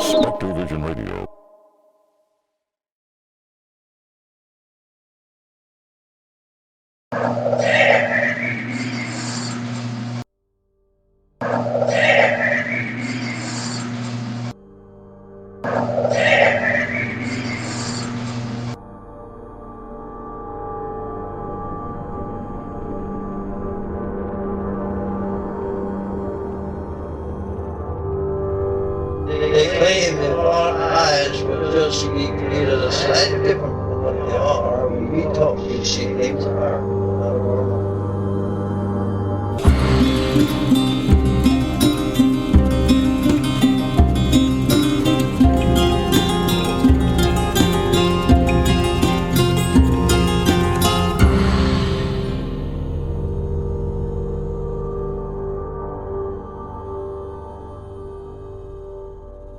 Spectre Vision Radio. They claim that our eyes will just be created a slightly different from what they are when we talk these see things are not normal.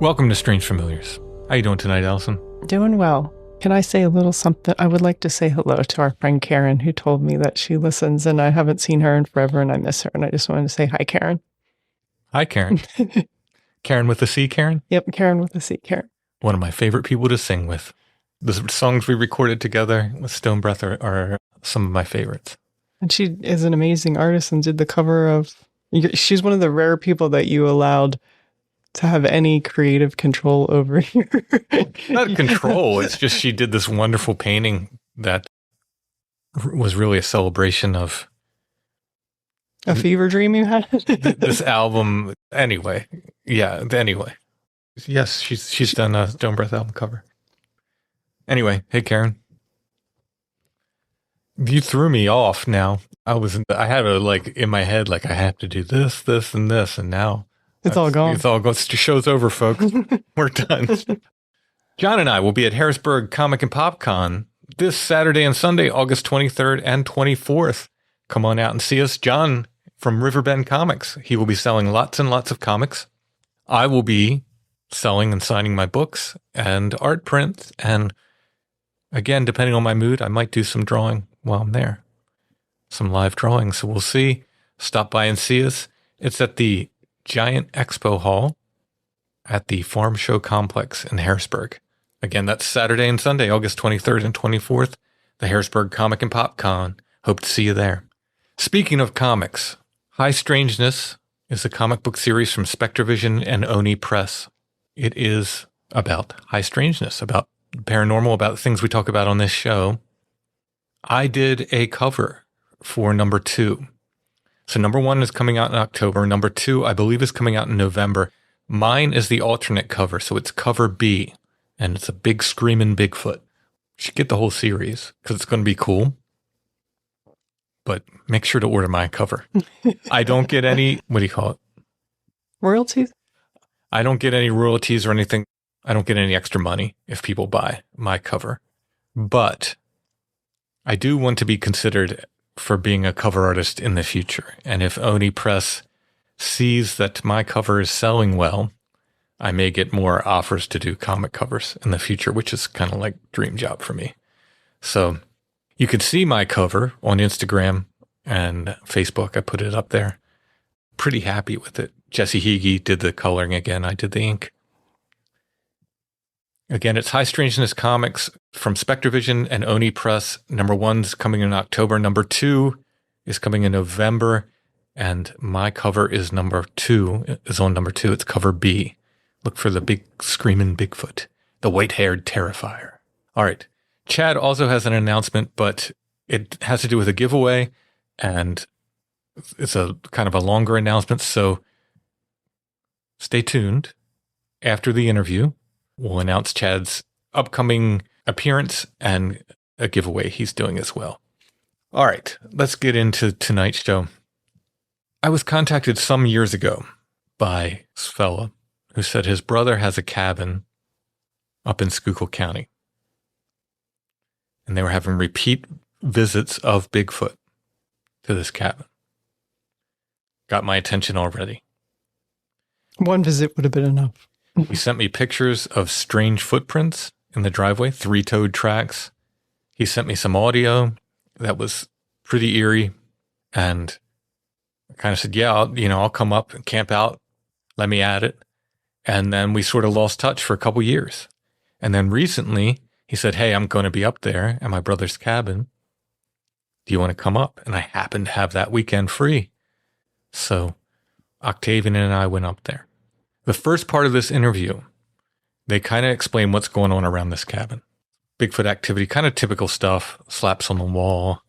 Welcome to Strange Familiars. How you doing tonight, Allison? Doing well. Can I say a little something? I would like to say hello to our friend Karen, who told me that she listens, and I haven't seen her in forever, and I miss her. And I just wanted to say hi, Karen. Hi, Karen. Karen with a C, Karen? Yep, Karen with a C, Karen. One of my favorite people to sing with. The songs we recorded together with Stone Breath are some of my favorites. And she is an amazing artist and did the cover of... She's one of the rare people that you allowed to have any creative control over here. Not control. It's just she did this wonderful painting that was really a celebration of a fever dream you had. This album. Anyway, yeah. Anyway, yes, she's done a Stone Breath album cover. Anyway, hey Karen, you threw me off. Now I had a in my head I have to do this, and this, and now. It's all gone. It's all gone. The show's over, folks. We're done. John and I will be at Harrisburg Comic and Pop Con this Saturday and Sunday, August 23rd and 24th. Come on out and see us. John from Riverbend Comics. He will be selling lots and lots of comics. I will be selling and signing my books and art prints. And again, depending on my mood, I might do some drawing while I'm there. Some live drawing. So we'll see. Stop by and see us. It's at the Giant Expo Hall at the Farm Show Complex in Harrisburg. Again, that's Saturday and Sunday, August 23rd and 24th, the Harrisburg Comic and Pop Con. Hope to see you there. Speaking of comics, High Strangeness is a comic book series from Spectrovision and Oni Press. It is about high strangeness, about paranormal, about things we talk about on this show. I did a cover for number 2. So number 1 is coming out in October. Number 2, I believe, is coming out in November. Mine is the alternate cover, so it's cover B, and it's a big screaming Bigfoot. You should get the whole series because it's going to be cool. But make sure to order my cover. I don't get any, what do you call it? Royalties? I don't get any royalties or anything. I don't get any extra money if people buy my cover. But I do want to be considered for being a cover artist in the future. And if Oni Press sees that my cover is selling well, I may get more offers to do comic covers in the future, which is kind of like dream job for me. So you can see my cover on Instagram and Facebook. I put it up there. Pretty happy with it. Jesse Hege did the coloring again. I did the ink. Again, it's High Strangeness Comics from Spectrovision and Oni Press. Number 1's coming in October. Number 2 is coming in November. And my cover is number 2, is on number 2. It's cover B. Look for the big screaming Bigfoot, the white-haired terrifier. All right. Chad also has an announcement, but it has to do with a giveaway. And it's a kind of a longer announcement. So stay tuned. After the interview, we'll announce Chad's upcoming appearance and a giveaway he's doing as well. All right, let's get into tonight's show. I was contacted some years ago by this fella who said his brother has a cabin up in Schuylkill County. And they were having repeat visits of Bigfoot to this cabin. Got my attention already. One visit would have been enough. He sent me pictures of strange footprints in the driveway, 3-toed tracks. He sent me some audio that was pretty eerie. And I kind of said, yeah, I'll come up and camp out. Let me at it. And then we sort of lost touch for a couple years. And then recently he said, hey, I'm going to be up there at my brother's cabin. Do you want to come up? And I happened to have that weekend free. So Octavian and I went up there. The first part of this interview, they kind of explain what's going on around this cabin. Bigfoot activity, kind of typical stuff, slaps on the wall.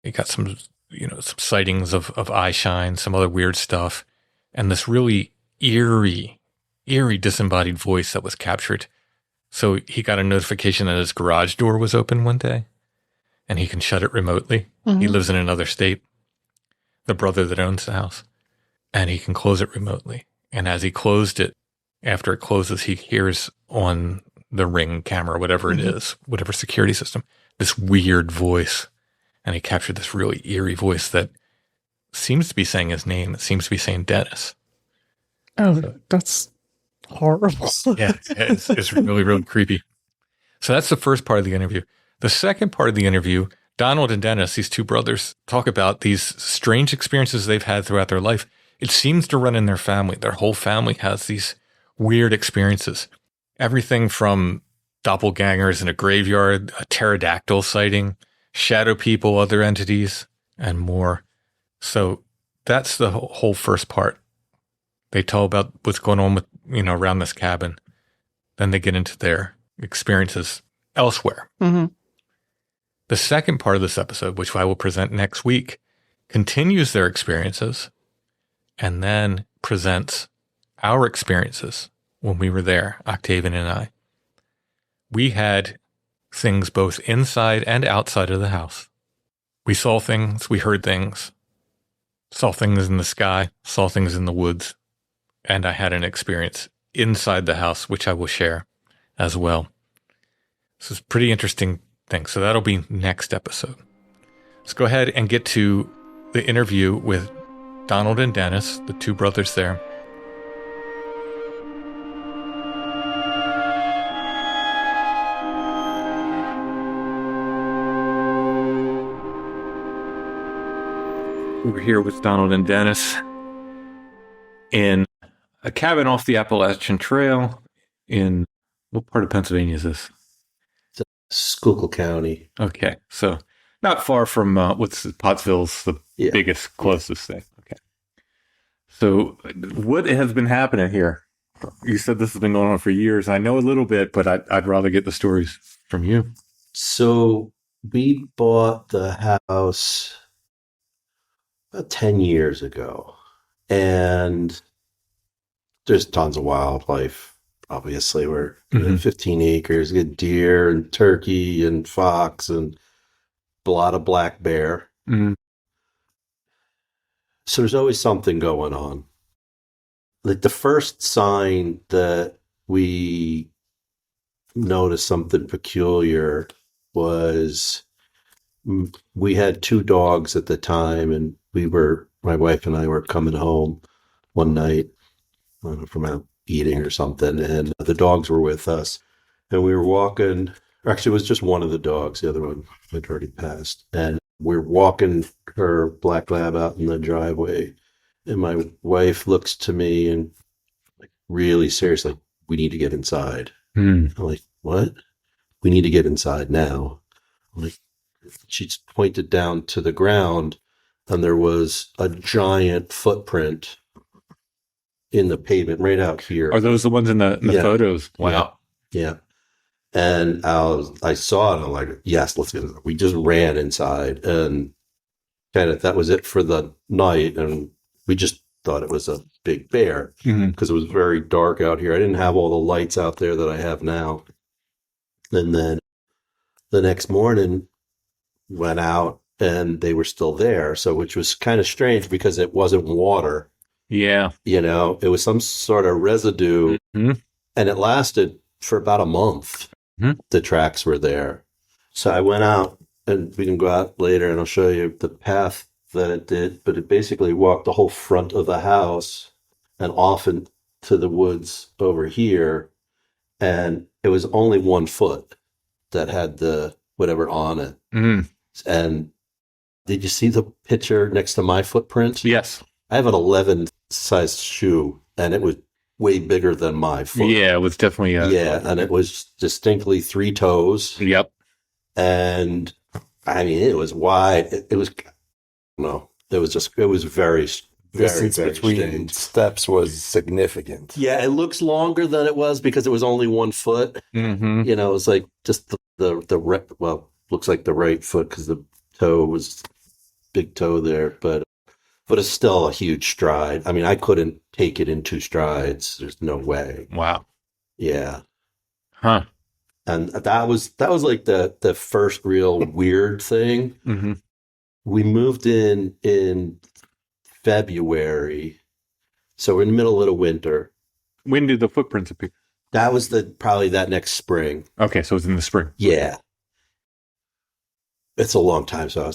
You got some, some sightings of eye shine, some other weird stuff. And this really eerie disembodied voice that was captured. So he got a notification that his garage door was open one day and he can shut it remotely. Mm-hmm. He lives in another state, the brother that owns the house, and he can close it remotely. And as he closed it, after it closes, he hears on the Ring camera, whatever it is, whatever security system, this weird voice. And he captured this really eerie voice that seems to be saying his name. It seems to be saying Dennis. Oh, so, that's horrible. Yeah, it's really, really creepy. So that's the first part of the interview. The second part of the interview, Donald and Dennis, these two brothers, talk about these strange experiences they've had throughout their life. It seems to run in their family. Their whole family has these weird experiences. Everything from doppelgängers in a graveyard, a pterodactyl sighting, shadow people, other entities, and more. So that's the whole first part. They tell about what's going on with, around this cabin. Then they get into their experiences elsewhere. Mm-hmm. The second part of this episode, which I will present next week, continues their experiences and then presents our experiences when we were there, Octavian and I. We had things both inside and outside of the house. We saw things, we heard things, saw things in the sky, saw things in the woods, and I had an experience inside the house, which I will share as well. This is a pretty interesting thing. So that'll be next episode. Let's go ahead and get to the interview with Donald and Dennis, the two brothers there. We're here with Donald and Dennis in a cabin off the Appalachian Trail in what part of Pennsylvania is this? Schuylkill County. Okay, so not far from Pottsville's the biggest, closest thing. Okay, so what has been happening here? You said this has been going on for years. I know a little bit, but I'd rather get the stories from you. So we bought the house about 10 years ago, and there's tons of wildlife. Obviously, we're 15 acres, get deer and turkey and fox and a lot of black bear. Mm-hmm. So there's always something going on. Like the first sign that we noticed something peculiar was we had two dogs at the time, and my wife and I were coming home one night from out eating or something, and the dogs were with us, and we were walking. Actually, it was just one of the dogs. The other one had already passed, and we're walking her black lab out in the driveway, and my wife looks to me and really seriously, we need to get inside. I'm like, what? We need to get inside now. I'm like, she pointed down to the ground, and there was a giant footprint in the pavement right out here. Are those the ones in the photos? Wow. Yeah. And I saw it. I'm like, yes, let's get it. We just ran inside, and kind of that was it for the night. And we just thought it was a big bear because it was very dark out here. I didn't have all the lights out there that I have now. And then the next morning went out and they were still there. So, which was kind of strange because it wasn't water. Yeah. It was some sort of residue, and it lasted for about a month. The tracks were there. So I went out, and we can go out later and I'll show you the path that it did, but it basically walked the whole front of the house and off into the woods over here. And it was only 1 foot that had the whatever on it. And did you see the picture next to my footprint? Yes. I have an 11 size shoe, and it was way bigger than my foot. Yeah, it was definitely and it was distinctly 3 toes. Yep. And I mean, it was wide. It was no, it was very, Distance very between strange. steps was significant. Yeah, it looks longer than it was because it was only 1 foot. Mm-hmm. You know, it was like just looks like the right foot because the toe was big toe there, but it's still a huge stride. I mean, I couldn't take it in 2 strides. There's no way. Wow. Yeah. Huh. And that was like the first real weird thing. Mm-hmm. We moved in February, so we're in the middle of the winter. When did the footprints appear? That was probably that next spring. Okay, so it was in the spring. Yeah, it's a long time. So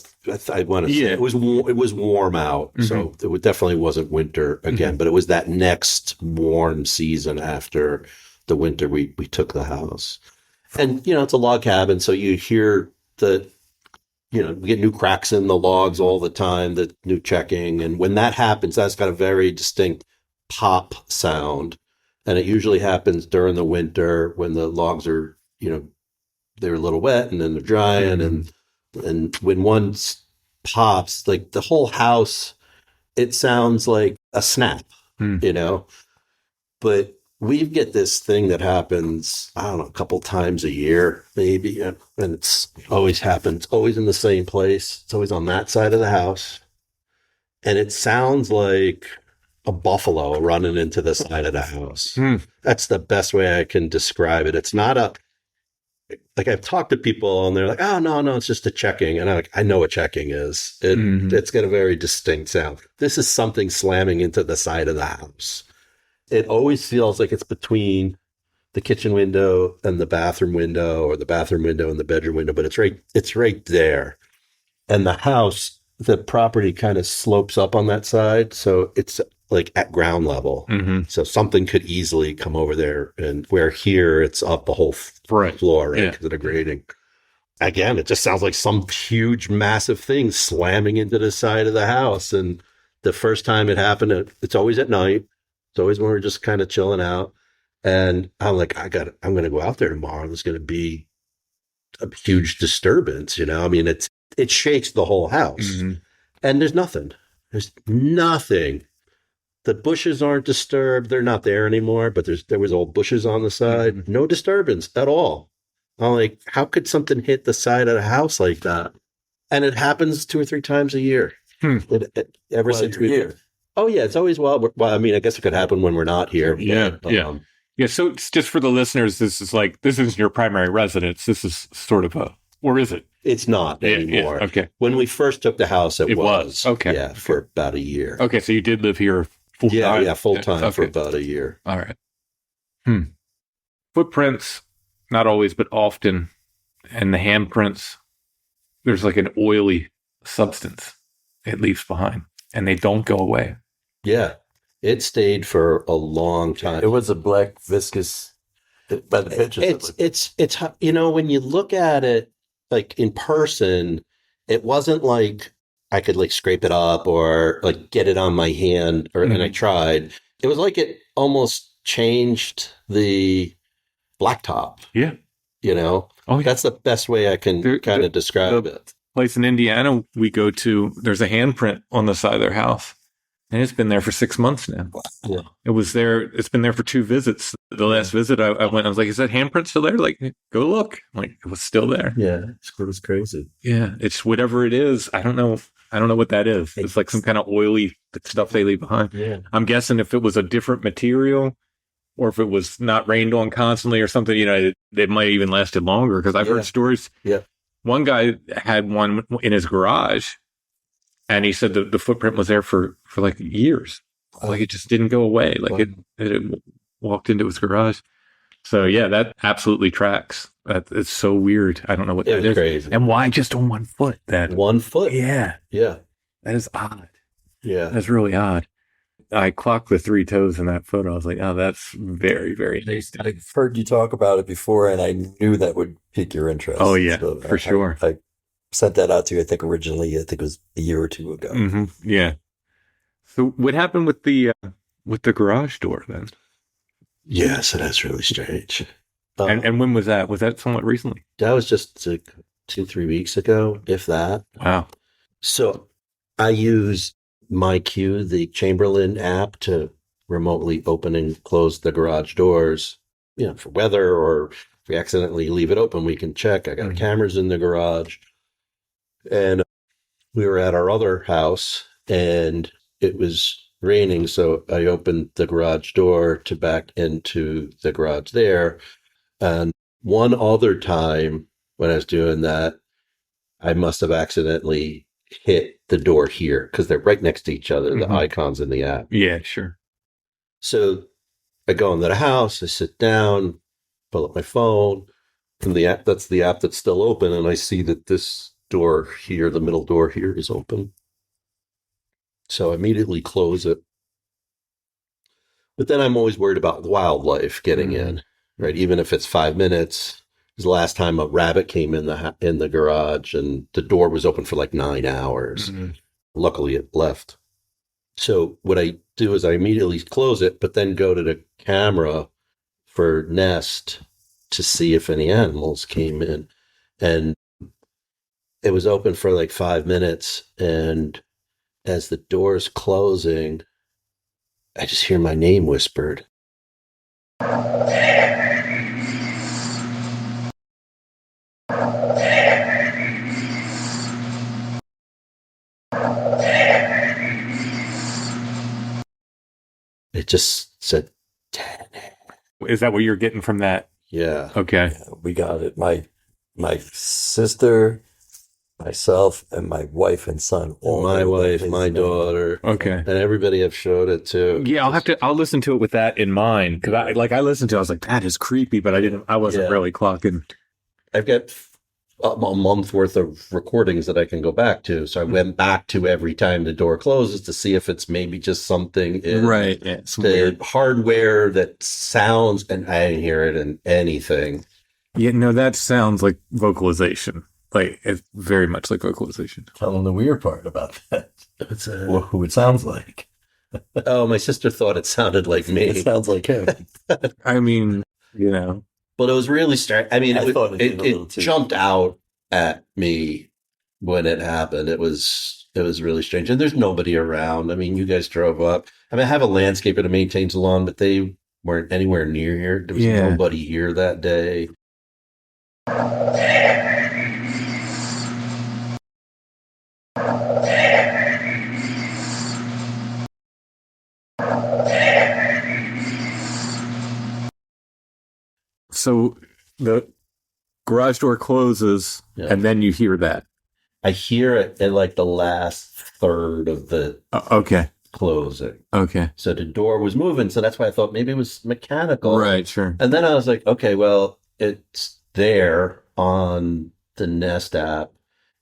I want to say it was warm out, so it definitely wasn't winter again. But it was that next warm season after the winter we took the house, and it's a log cabin, so you hear we get new cracks in the logs all the time, the new checking. And when that happens, that's got a very distinct pop sound. And it usually happens during the winter when the logs are, they're a little wet and then they're drying. And when one pops, like the whole house, it sounds like a snap, But we get this thing that happens, I don't know, a couple times a year, maybe. And it's always happens, always in the same place. It's always on that side of the house. And it sounds like a buffalo running into the side of the house. That's the best way I can describe it. It's not like I've talked to people and they're like, oh, no, it's just a checking. And I'm like, I know what checking is. It's got a very distinct sound. This is something slamming into the side of the house. It always feels like it's between the kitchen window and the bathroom window, or the bathroom window and the bedroom window, but it's right there. And the house, the property kind of slopes up on that side, so it's like at ground level. So something could easily come over there, and where here it's up the whole floor, right? Because of the grading. Again, it just sounds like some huge, massive thing slamming into the side of the house. And the first time it happened, it's always at night. It's always when we're just kind of chilling out. And I'm like, I'm going to go out there tomorrow. There's going to be a huge disturbance, I mean, it shakes the whole house. And there's nothing. There's nothing. The bushes aren't disturbed. They're not there anymore, but there was old bushes on the side. No disturbance at all. I'm like, how could something hit the side of the house like that? And it happens 2 or 3 times a year. Ever since we're here. Oh, yeah. It's always, well, I mean, I guess it could happen when we're not here. Yeah. So it's just for the listeners, this isn't your primary residence. This is sort of or is it? It's not anymore. Yeah, okay. When we first took the house, it was. Okay. Yeah, for about a year. Okay, so you did live here full time? Yeah, full time for about a year. All right. Footprints, not always, but often, and the handprints, there's like an oily substance it leaves behind, and they don't go away. Yeah, it stayed for a long time. It was a black viscous. By the pictures, it's when you look at it like in person, it wasn't like I could like scrape it up or like get it on my hand, and I tried. It was like it almost changed the blacktop. Yeah, Oh, yeah. That's the best way I can kind of describe it. Place in Indiana we go to, there's a handprint on the side of their house. And it's been there for 6 months now. Yeah. It was there. It's been there for 2 visits. The last visit I went, I was like, is that handprint still there? Like, go look. I'm like, it was still there. Yeah. It was crazy. Yeah. It's whatever it is. I don't know what that is. It's like some kind of oily stuff they leave behind. Yeah. I'm guessing if it was a different material or if it was not rained on constantly or something, it might even lasted longer, because I've heard stories. Yeah. One guy had one in his garage. And he said the footprint was there for like years. Like it just didn't go away. Like it walked into his garage. So yeah, that absolutely tracks. It's so weird. I don't know what that is. Crazy. And why just on 1 foot? That 1 foot? Yeah. Yeah. That is odd. Yeah. That's really odd. I clocked the 3 toes in that photo. I was like, oh, that's very, very interesting. I've heard you talk about it before, and I knew that would pique your interest. Oh yeah, so for sure. I sent that out to you, I think it was a year or 2 ago. Yeah. So what happened with the garage door then? Yeah, so that's really strange. And when was that? Was that somewhat recently? That was just like 2-3 weeks ago, if that. Wow. So I use MyQ, the Chamberlain app, to remotely open and close the garage doors, for weather, or if we accidentally leave it open, we can check. I got cameras in the garage. And we were at our other house and it was raining. So I opened the garage door to back into the garage there. And one other time when I was doing that, I must have accidentally hit the door here because they're right next to each other, the icons in the app. Yeah, sure. So I go into the house, I sit down, pull up my phone from the app. That's the app that's still open. And I see that this door here, the middle door here, is open. So I immediately close it. But then I'm always worried about wildlife getting in, right? Even if it's 5 minutes. It was the last time a rabbit came in the garage and the door was open for like 9 hours. Luckily it left. So what I do is I immediately close it, but then go to the camera for Nest to see if any animals came in. And it was open for like 5 minutes. And as the door's closing, I just hear my name whispered. It just said, Is that what you're getting from that? yeah. Okay. Yeah, we got it. My sister, myself, and my wife and son. All My heard wife, his my name. daughter, Okay. and everybody I've showed it to. Yeah, I'll listen to it with that in mind. Cause I listened to it, I was like, that is creepy, but I wasn't really clocking. I've got a month worth of recordings that I can go back to. So I went back to every time the door closes to see if it's maybe just something in Right. Yeah. It's the weird. hardware that sounds, and I didn't hear it in anything. Yeah, no, that sounds like vocalization. Like it's very much like vocalization. Tell them the weird part about that. It's Who it sounds like. oh, my sister thought it sounded like me. It sounds like him. I mean, you know. But it was really strange. I mean, I thought it did a little it too. jumped out at me when it happened. It was really strange. And there's nobody around. I mean, you guys drove up. I mean, I have a landscaper that maintains the lawn, but they weren't anywhere near here. There was nobody here that day. So the garage door closes and then you hear that. I hear it in like the last third of the Okay. closing. Okay. So the door was moving. So that's why I thought maybe it was mechanical. Right, sure. And then I was like, okay, well, it's there on the Nest app.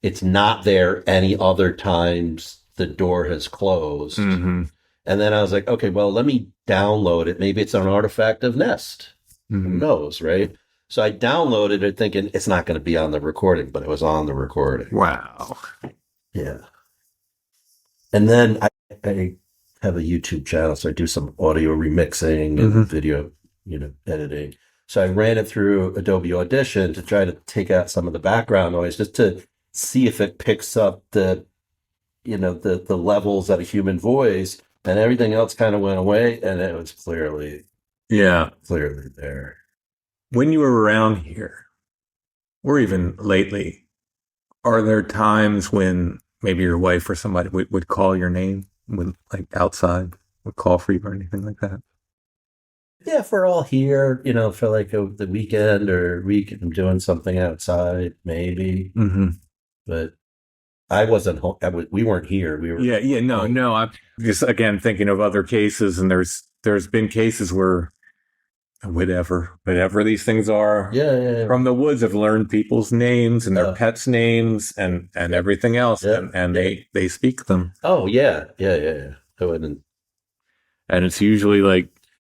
It's not there any other times the door has closed. Mm-hmm. And then I was like, okay, well, let me download it. Maybe it's an artifact of Nest. Who knows, right? So I downloaded it thinking it's not going to be on the recording, but it was on the recording. Wow. Yeah. And then I have a YouTube channel, so I do some audio remixing and video, editing. So I ran it through Adobe Audition to try to take out some of the background noise, just to see if it picks up the levels at a human voice, and everything else kind of went away, and it was clearly there. When you were around here, or even lately, are there times when maybe your wife or somebody would call your name, when like outside would call for you or anything like that? Yeah, if we're all here, for like the weekend or week, I'm doing something outside, maybe. Mm-hmm. But I wasn't home. We weren't here. We were. Yeah. No. I'm just again thinking of other cases, and there's been cases where whatever these things are, Yeah. from the woods have learned people's names and their pets' names and everything else, and they speak them. Oh yeah. I wouldn't. And it's usually like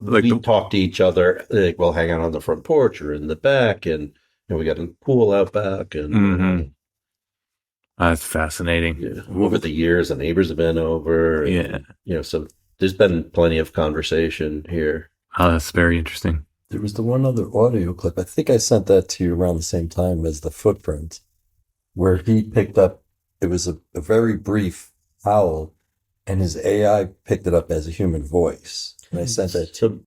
we talk to each other. Like we'll hang out on the front porch or in the back, and we got a pool out back, and that's fascinating. Yeah. Over the years, the neighbors have been over. And, Yeah. So there's been plenty of conversation here. Oh, that's very interesting. There was the one other audio clip. I think I sent that to you around the same time as the footprint, where he picked up, it was a very brief howl, and his AI picked it up as a human voice. And I sent that to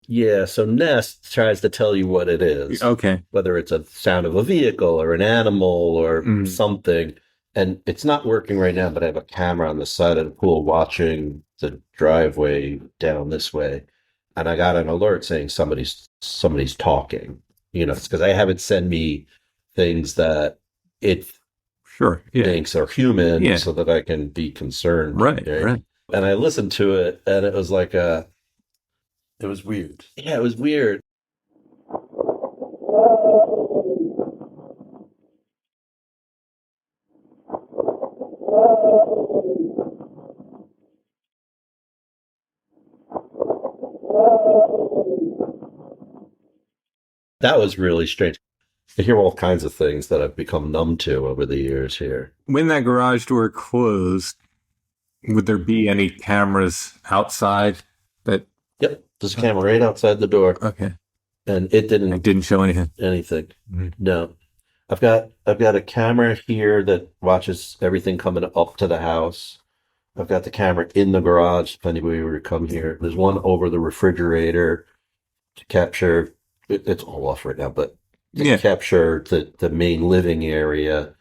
Yeah, so Nest tries to tell you what it is. Okay. Whether it's a sound of a vehicle or an animal or Mhm. something. And it's not working right now, but I have a camera on the side of the pool watching the driveway down this way. And I got an alert saying somebody's talking. You know, it's because I have it send me things that it Sure. Yeah. thinks are human Yeah. so that I can be concerned. Right. Right. And I listened to it and it was like it was weird. yeah, it was weird. That was really strange. I hear all kinds of things that I've become numb to over the years here. When that garage door closed, would there be any cameras outside that? Yep, there's a camera right outside the door, Okay. and it It didn't didn't show anything. anything. Mhm. No, I've got a camera here that watches everything coming up to the house. I've got the camera in the garage if anybody were to come here. There's one over the refrigerator to capture. It's all off right now, but to Yeah. capture the main living area.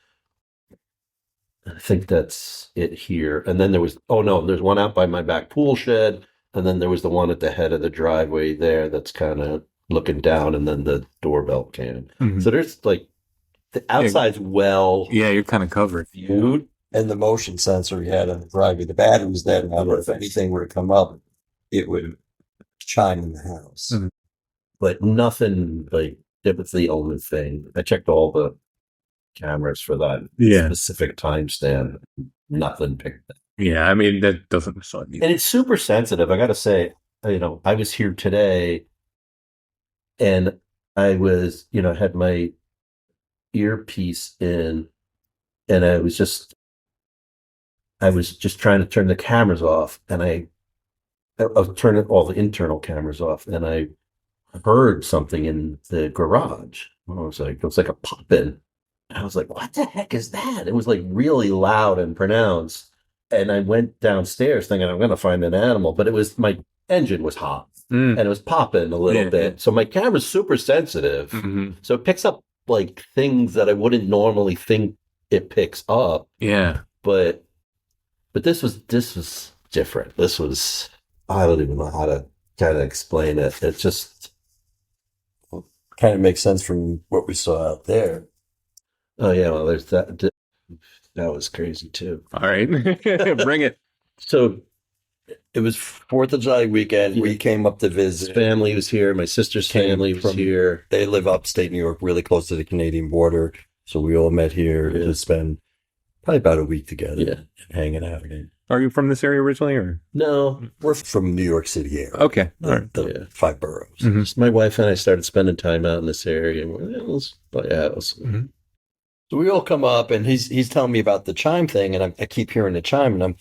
I think that's it here. And then there's one out by my back pool shed. And then there was the one at the head of the driveway there that's kind of looking down, and then the doorbell cam. Mhm. So there's like the outside's well Yeah, you're kind of covered. viewed. And the motion sensor he had on the driveway, the battery was there now, but if anything were to come up, it would chime in the house. Mhm. But nothing like it was the only thing. I checked all the cameras for that specific timestamp. Nothing picked up. Yeah, I mean, that doesn't necessarily mean. And it's super sensitive. I got to say, I was here today and I was, had my earpiece in and I was just trying to turn the cameras off, and I was turning all the internal cameras off, and I heard something in the garage. I was like, it was like a popping. I was like, what the heck is that? It was like really loud and pronounced. And I went downstairs thinking I'm going to find an animal, but my engine was hot and it was popping a little bit. Yeah. So my camera's super sensitive. Mhm. So it picks up like things that I wouldn't normally think it picks up. Yeah. But this was different. This was, I don't even know how to kind of explain it. It just Kind of makes sense from what we saw out there. Oh yeah, well, there's that. That was crazy too. All right. Bring it. So It was 4th of July weekend. We came up to his visit. family was here. My sister's Came family was from- here. They live upstate New York, really close to the Canadian border. So we all met here Yeah. to spend probably about a week together Yeah. and hanging out. Are you from this area originally, or? No, We're from New York City area. Okay. All right. The Yeah. 5 boroughs. Mhm. just my wife and I started spending time out in this area. And let's buy a house. So we all come up, and he's telling me about the chime thing, and I keep hearing the chime, and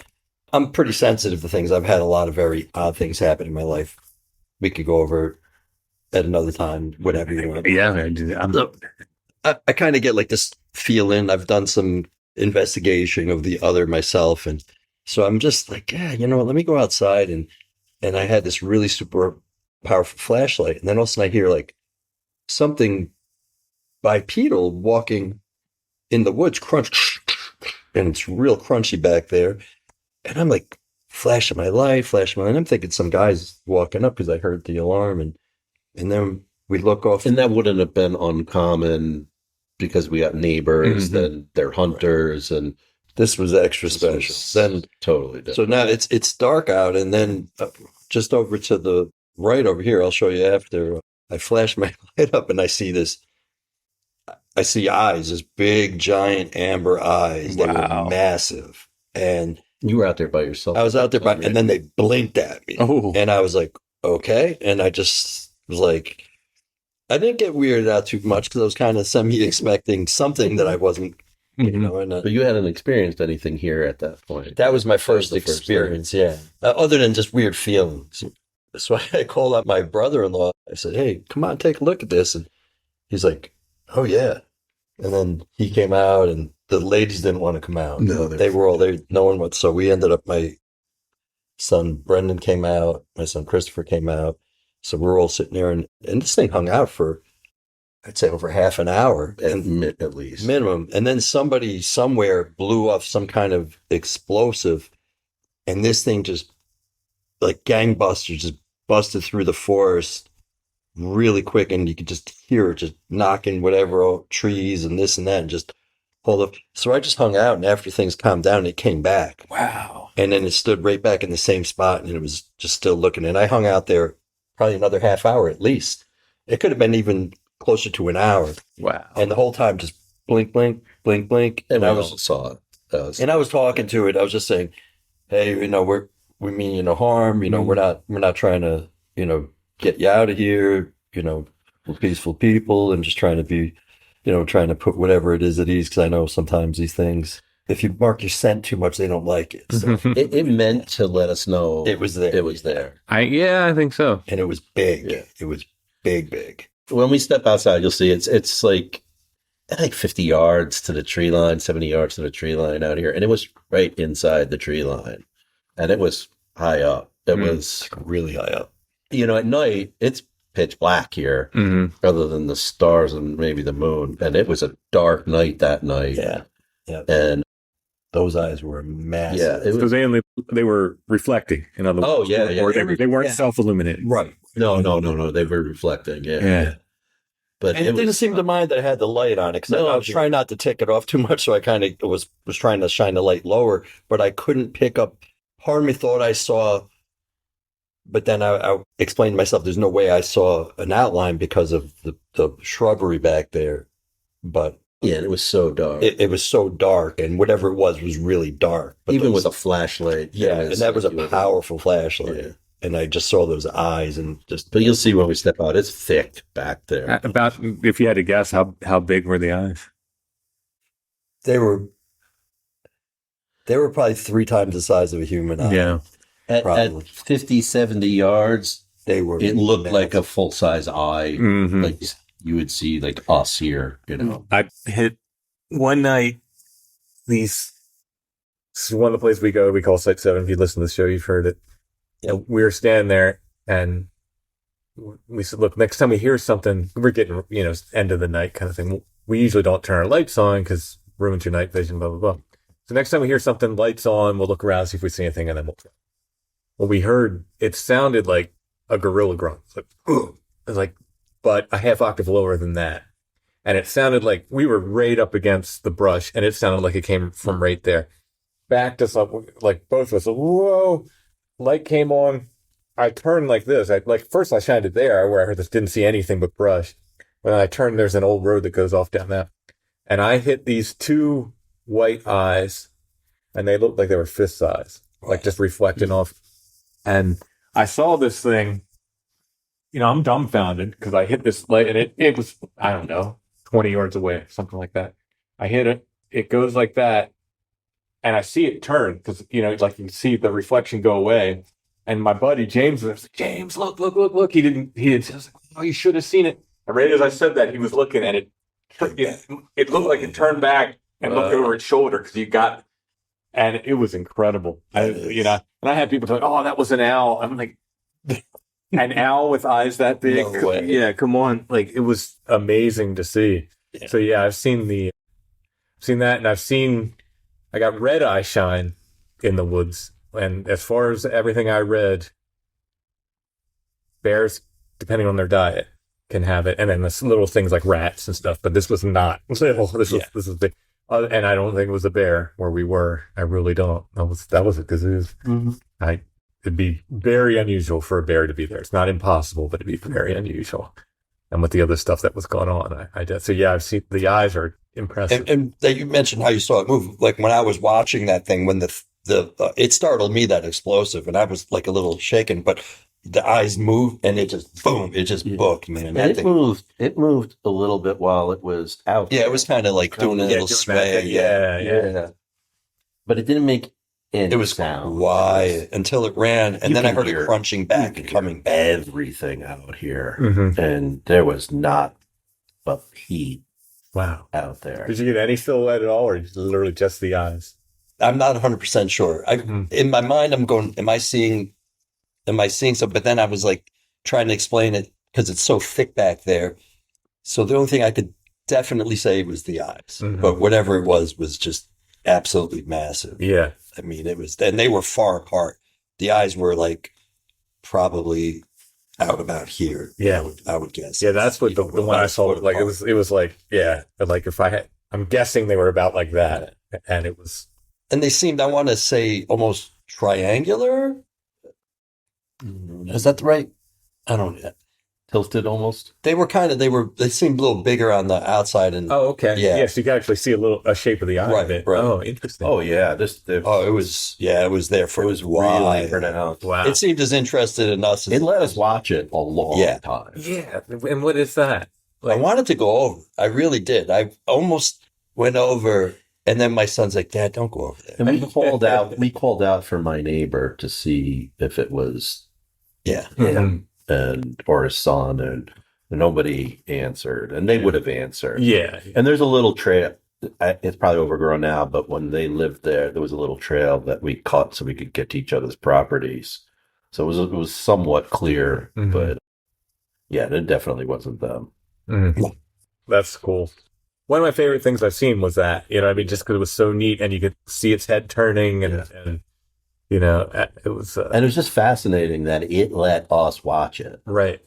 I'm pretty sensitive to things. I've had a lot of very odd things happen in my life. We could go over it at another time, whatever you want. Yeah. I'm, So, I kind of get like this feeling. I've done some investigation of the other myself, and so I'm just like, yeah, you know what? Let me go outside, and I had this really super powerful flashlight, and then all of a sudden I hear like something bipedal walking in the woods, crunch, and it's real crunchy back there, and I'm like flashing my light, and I'm thinking some guy's walking up because I heard the alarm, and then we look off. And that wouldn't have been uncommon because we got neighbors and they're hunters, and This was extra this special. was Then totally different. so now it's dark out, and then just over to the right over here, I'll show you after. I flash my light up, and I see this. I see eyes, this big, giant amber eyes that Wow. were massive, and You were out there by yourself. I was out there and then they blinked at me. Oh. And I was like, okay. And I just was like, I didn't get weirded out too much because I was kind of semi-expecting something that I wasn't, you know. And, But you hadn't experienced anything here at that point. that was my first the first experience, yeah. Other than just weird feelings. So I called out my brother-in-law. I said, hey, come on, take a look at this. And he's like, oh, yeah. And then he came out, and the ladies didn't want to come out. No, They were all there. No one would. So we ended up, my son Brendan came out. My son Christopher came out. So we're all sitting there, and this thing hung out for, I'd say, over half an hour. At least. Minimum. And then somebody somewhere blew off some kind of explosive, and this thing just, like gangbusters, just busted through the forest really quick, and you could just hear it just knocking whatever trees and this and that, and just hold up. So I just hung out, and after things calmed down, it came back. Wow. And then it stood right back in the same spot, and it was just still looking. And I hung out there probably another half hour at least. It could have been even closer to an hour. Wow. And the whole time just blink, blink, blink, blink. And I I was saw it. and I was talking to it. I was just saying, hey, you know, we mean you no harm. You know, we're not trying to, you know, get you out of here. You know, we're peaceful people, and just trying to be, you know, trying to put whatever it is at ease. Because I know sometimes these things, if you mark your scent too much, they don't like it. So It meant to let us know it was there. it was there. I think so. And it was big. Yeah. It was big, big. When we step outside, you'll see it's like 50 yards to the tree line, 70 yards to the tree line out here. And it was right inside the tree line. And it was high up. It was, Really high up. you know, at night, it's pitch black here, other than the stars and maybe the moon. And it was a dark night that night. Yeah. Yeah. And Those eyes were massive. yeah, it So was, they were reflecting, in other words. Oh, yeah, yeah. Or they weren't Yeah. self-illuminating. Right. no, they were reflecting. Yeah. Yeah. But And it didn't seem to mind that I had the light on it, because No, I was trying not to take it off too much, so I kind of was trying to shine the light lower, but I couldn't pick up. Part of me thought I saw, but then I explained to myself, there's no way I saw an outline because of the shrubbery back there. But yeah, it was so dark. it was so dark, and whatever it was really dark. But Even those- with a flashlight. yeah, and that was a you were- powerful flashlight. Yeah. And I just saw those eyes and just. But you'll see when we step out, it's thick back there. About, if you had to guess, how big were the eyes? They were probably 3 times the size of a human eye. Yeah. At Probably. 50, 70 yards, They were. it looked massive. like a full-size eye. Mhm. Like you would see like us here, you know. I hit one night. This is one of the places we go. We call Site 7. If you listen to the show, you've heard it. Yep. We were standing there, and we said, "Look, next time we hear something, we're getting, end of the night kind of thing. We usually don't turn our lights on because ruins your night vision, blah blah blah. So next time we hear something, lights on, we'll look around, see if we see anything, and then we'll." What we heard, it sounded like a gorilla grunt. It's like, "Ugh." It was like, but a half octave lower than that. And it sounded like we were right up against the brush, and it sounded like it came from right there. Backed us up, like both of us. Whoa! Light came on. I turned like this. First I shined it there where I heard this, didn't see anything but brush. When I turned, there's an old road that goes off down that. And I hit these 2 white eyes, and they looked like they were fist size, like just reflecting off. And I saw this thing. I'm dumbfounded because I hit this light, and it was, I don't know, 20 yards away, something like that. I hit it. It goes like that. And I see it turn because, like you can see the reflection go away. And my buddy James was like, James, look. He was like, oh, you should have seen it. And right as I said that, he was looking at it. It looked like it turned back and looked over its shoulder and it was incredible. And I had people talking, oh, that was an owl. I'm like, an owl with eyes that big? No way. Yeah, come on. Like, it was amazing to see. Yeah. So yeah, I've seen that, and I got red eye shine in the woods. And as far as everything I read, bears, depending on their diet, can have it. And then there's little things like rats and stuff, but this was not. This was big. And I don't think it was a bear where we were. I really don't. That was a gazoo. It'd be very unusual for a bear to be there. It's not impossible, but it'd be very unusual. And with the other stuff that was going on, I did. So yeah, I've seen the eyes are impressive. And that you mentioned how you saw it move. Like when I was watching that thing, when the it startled me, that explosive, and I was like a little shaken, but the eyes moved and it just boom, it just booked, man. And That it thing, moved. It moved a little bit while it was out. yeah, it was kind of like doing a Yeah, little doing sway. that. Yeah. But it didn't make any It was sound. quiet until it ran, and You then I can heard hear- it crunching back and coming back. everything out here, Mhm. and there was not a peep Wow. out there. Did you get any silhouette at all, or literally just the eyes? I'm not 100% sure. Mhm. In my mind, I'm going, am I seeing something? But then I was like trying to explain it because it's so thick back there. So the only thing I could definitely say was the eyes, Mhm. but whatever it was just absolutely massive. Yeah. I mean, it was, and they were far apart. The eyes were like probably out about here. Yeah. I would guess. Yeah, that's what the one I saw was like. It was like, yeah, like if I had, I'm guessing they were about like that, and it was. And they seemed, I want to say, almost triangular. Is that the right? I don't know. Tilted almost. They seemed a little bigger on the outside. And Oh, okay. Yeah. Yeah, so you can actually see a shape of the eye. Right, of it. right. Oh, interesting. Oh yeah, it was it was there for it was a while. really pronounced. wow. It seemed as interested in us. It let us watch it a long Yeah. time. Yeah, and what is that? I wanted to go over. I really did. I almost went over, and then my son's like, "Dad, don't go over there." And we called out. We called out for my neighbor to see if it was Yeah. him or his son, and nobody answered. And they would have answered. Yeah. And there's a little trail. It's probably overgrown now, but when they lived there was a little trail that we cut so we could get to each other's properties. So it was somewhat clear, Mhm. but yeah, it definitely wasn't them. Mhm. That's cool. One of my favorite things I've seen was that, I mean, just because it was so neat and you could see its head turning and it was And it was just fascinating that it let us watch it. right.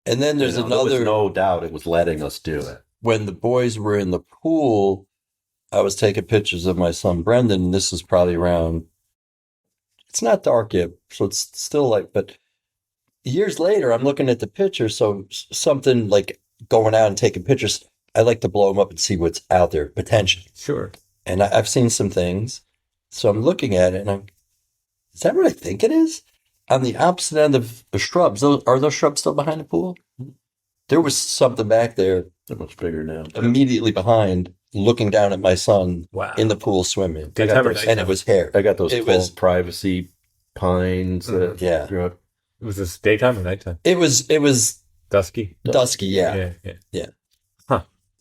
And then there's There another. was no doubt it was letting us do it. When the boys were in the pool, I was taking pictures of my son Brendan. And this is probably around. It's not dark yet, so it's still like. But years later, I'm looking at the picture. So something like going out and taking pictures. I like to blow them up and see what's out there potentially. Sure. And I've seen some things. So I'm looking at it, and is that what I think it is? On the opposite end of the shrubs, are those shrubs still behind the pool? There was something back there They're much bigger now. immediately behind, looking down at my son Wow. in the pool swimming. Daytime or And it nighttime? was hair. I got those It full was- privacy pines. That Yeah. grew up. Was this daytime or nighttime? It was Dusky. dusky, yeah. Yeah.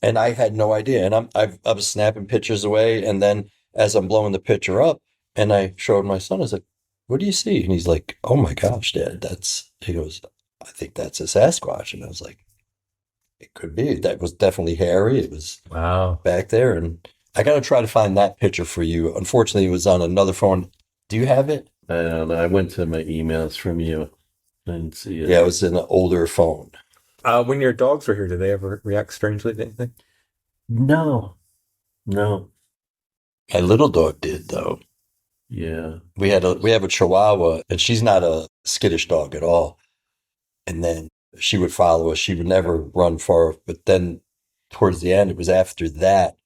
And I had no idea. And I was snapping pictures away. And then as I'm blowing the picture up, and I showed my son, I was like, "What do you see?" And he's like, "Oh my gosh, Dad, he goes, I think that's a Sasquatch." And I was like, "It could be. That was definitely hairy. It was Wow. back there." And I got to try to find that picture for you. Unfortunately, it was on another phone. Do you have it? And I went to my emails from you and see it. Yeah, it was in an older phone. When your dogs were here, did they ever react strangely to anything? No. My little dog did, though. Yeah. We have a Chihuahua, and she's not a skittish dog at all. And then she would follow us. She would never run far. But then towards the end, it was after that,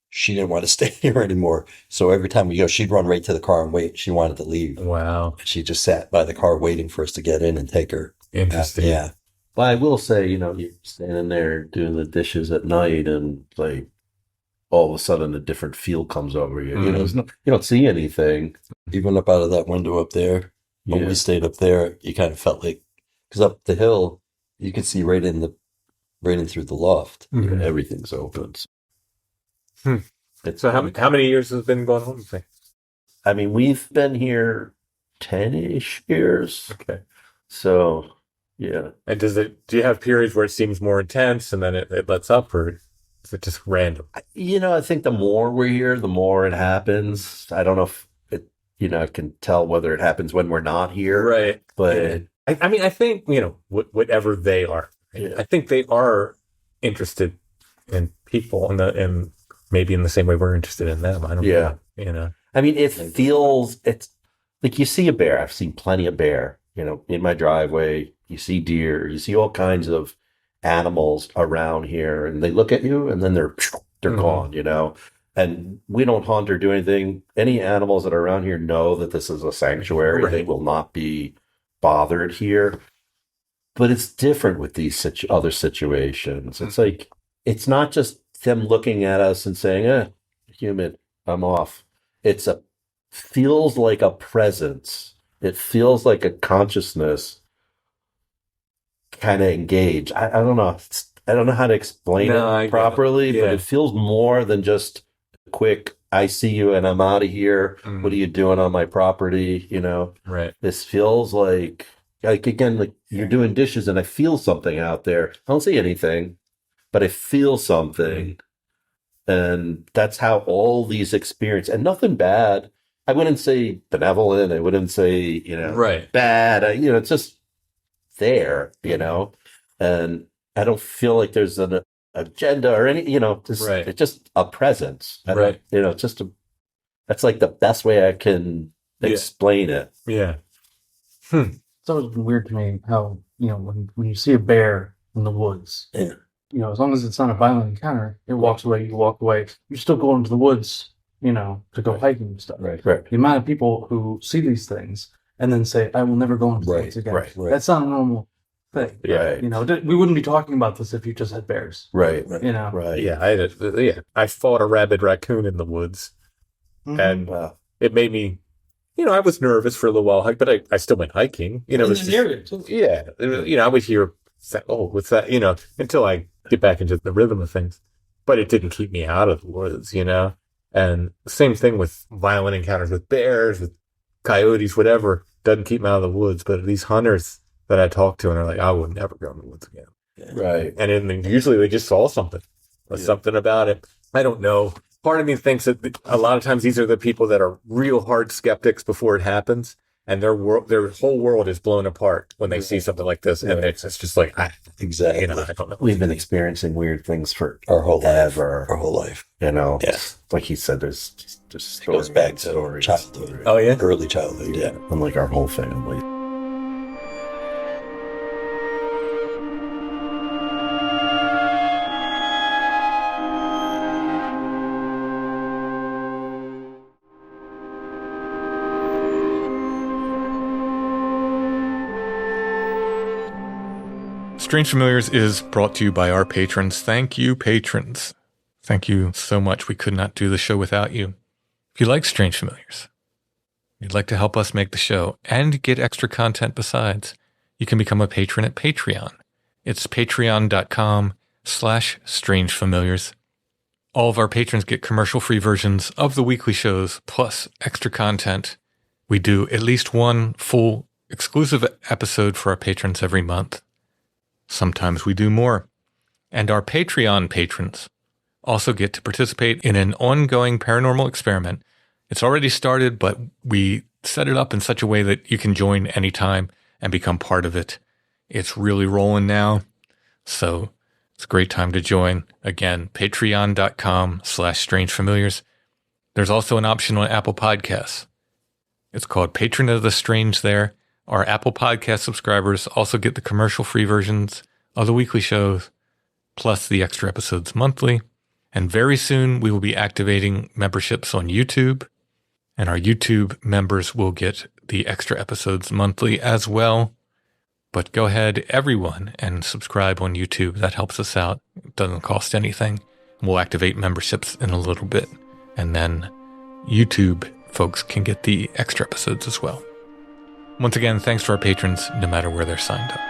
she didn't want to stay here anymore. So every time we go, she'd run right to the car and wait. She wanted to leave. Wow. She just sat by the car waiting for us to get in and take her. Interesting. Yeah. But I will say, you're standing there doing the dishes at night and like all of a sudden a different feel comes over you. Mhm. You don't see anything. Even up out of that window up there, when we stayed up there, you kind of felt like, because up the hill, you could see right in through the loft. Mhm. Everything's open. Hmm. It's, So how many years has it been going on? You think? I mean, we've been here 10-ish years. Okay. So, yeah. And do you have periods where it seems more intense and then it lets up, or is it just random? I think the more we're here, the more it happens. I don't know if it, I can tell whether it happens when we're not here. Right. But I mean, I think, whatever they are, right? Yeah. I think they are interested in people and maybe in the same way we're interested in them. I don't know. I mean, it's like you see a bear. I've seen plenty of bear, in my driveway. You see deer, you see all kinds of animals around here, and they look at you and then they're Mhm. gone, And we don't hunt or do anything. Any animals that are around here know that this is a sanctuary. They will not be bothered here. But it's different with these other situations. It's like, it's not just them looking at us and saying, human, I'm off. Feels like a presence. It feels like a consciousness kind of engage. I don't know. I don't know how to explain it properly, but it feels more than just a quick, I see you and I'm out of here. What are you doing on my property? You know, Right. This feels like again, like you're doing dishes and I feel something out there. I don't see anything, but I feel something. And that's how all these experience, and nothing bad. I wouldn't say benevolent. I wouldn't say, bad. It's just there, and I don't feel like there's an agenda or any, it's just a presence. That's like the best way I can explain it. Yeah. It's always been weird to me how, when you see a bear in the woods, as long as it's not a violent encounter, it walks away, you walk away. You still go into the woods, to go hiking and stuff. Right. The amount of people who see these things and then say, I will never go into the woods again. Right. That's not a normal thing. Right. We wouldn't be talking about this if you just had bears. Right. Right. Yeah. I fought a rabid raccoon in the woods, and it made me, I was nervous for a little while, but I still went hiking. In this area too. Yeah. I would hear, what's that? Until I get back into the rhythm of things. But it didn't keep me out of the woods, And the same thing with violent encounters with bears, with coyotes, whatever, doesn't keep me out of the woods. But these hunters that I talk to, and they're like, I would never go in the woods again. Right. And then usually they just saw something or something about it. I don't know. Part of me thinks that a lot of times these are the people that are real hard skeptics before it happens. And their whole world is blown apart when they see something like this. And it's just like, exactly. I don't know. We've been experiencing weird things for Our whole life. ever. Our whole life. Yeah. Like he said, there's just It goes back to stories. childhood. Oh, yeah? Early childhood, yeah. And like our whole family. Strange Familiars is brought to you by our patrons. Thank you, patrons. Thank you so much. We could not do the show without you. If you like Strange Familiars, you'd like to help us make the show and get extra content besides, you can become a patron at Patreon. It's patreon.com/strangefamiliars. All of our patrons get commercial-free versions of the weekly shows, plus extra content. We do at least one full exclusive episode for our patrons every month. Sometimes we do more. And our Patreon patrons also get to participate in an ongoing paranormal experiment. It's already started, but we set it up in such a way that you can join anytime and become part of it. It's really rolling now, so it's a great time to join. Again, patreon.com/strangefamiliars. There's also an option on Apple Podcasts. It's called Patron of the Strange there. Our Apple Podcast subscribers also get the commercial-free versions of the weekly shows, plus the extra episodes monthly. And very soon, we will be activating memberships on YouTube, and our YouTube members will get the extra episodes monthly as well. But go ahead, everyone, and subscribe on YouTube. That helps us out. It doesn't cost anything. We'll activate memberships in a little bit, and then YouTube folks can get the extra episodes as well. Once again, thanks to our patrons, no matter where they're signed up.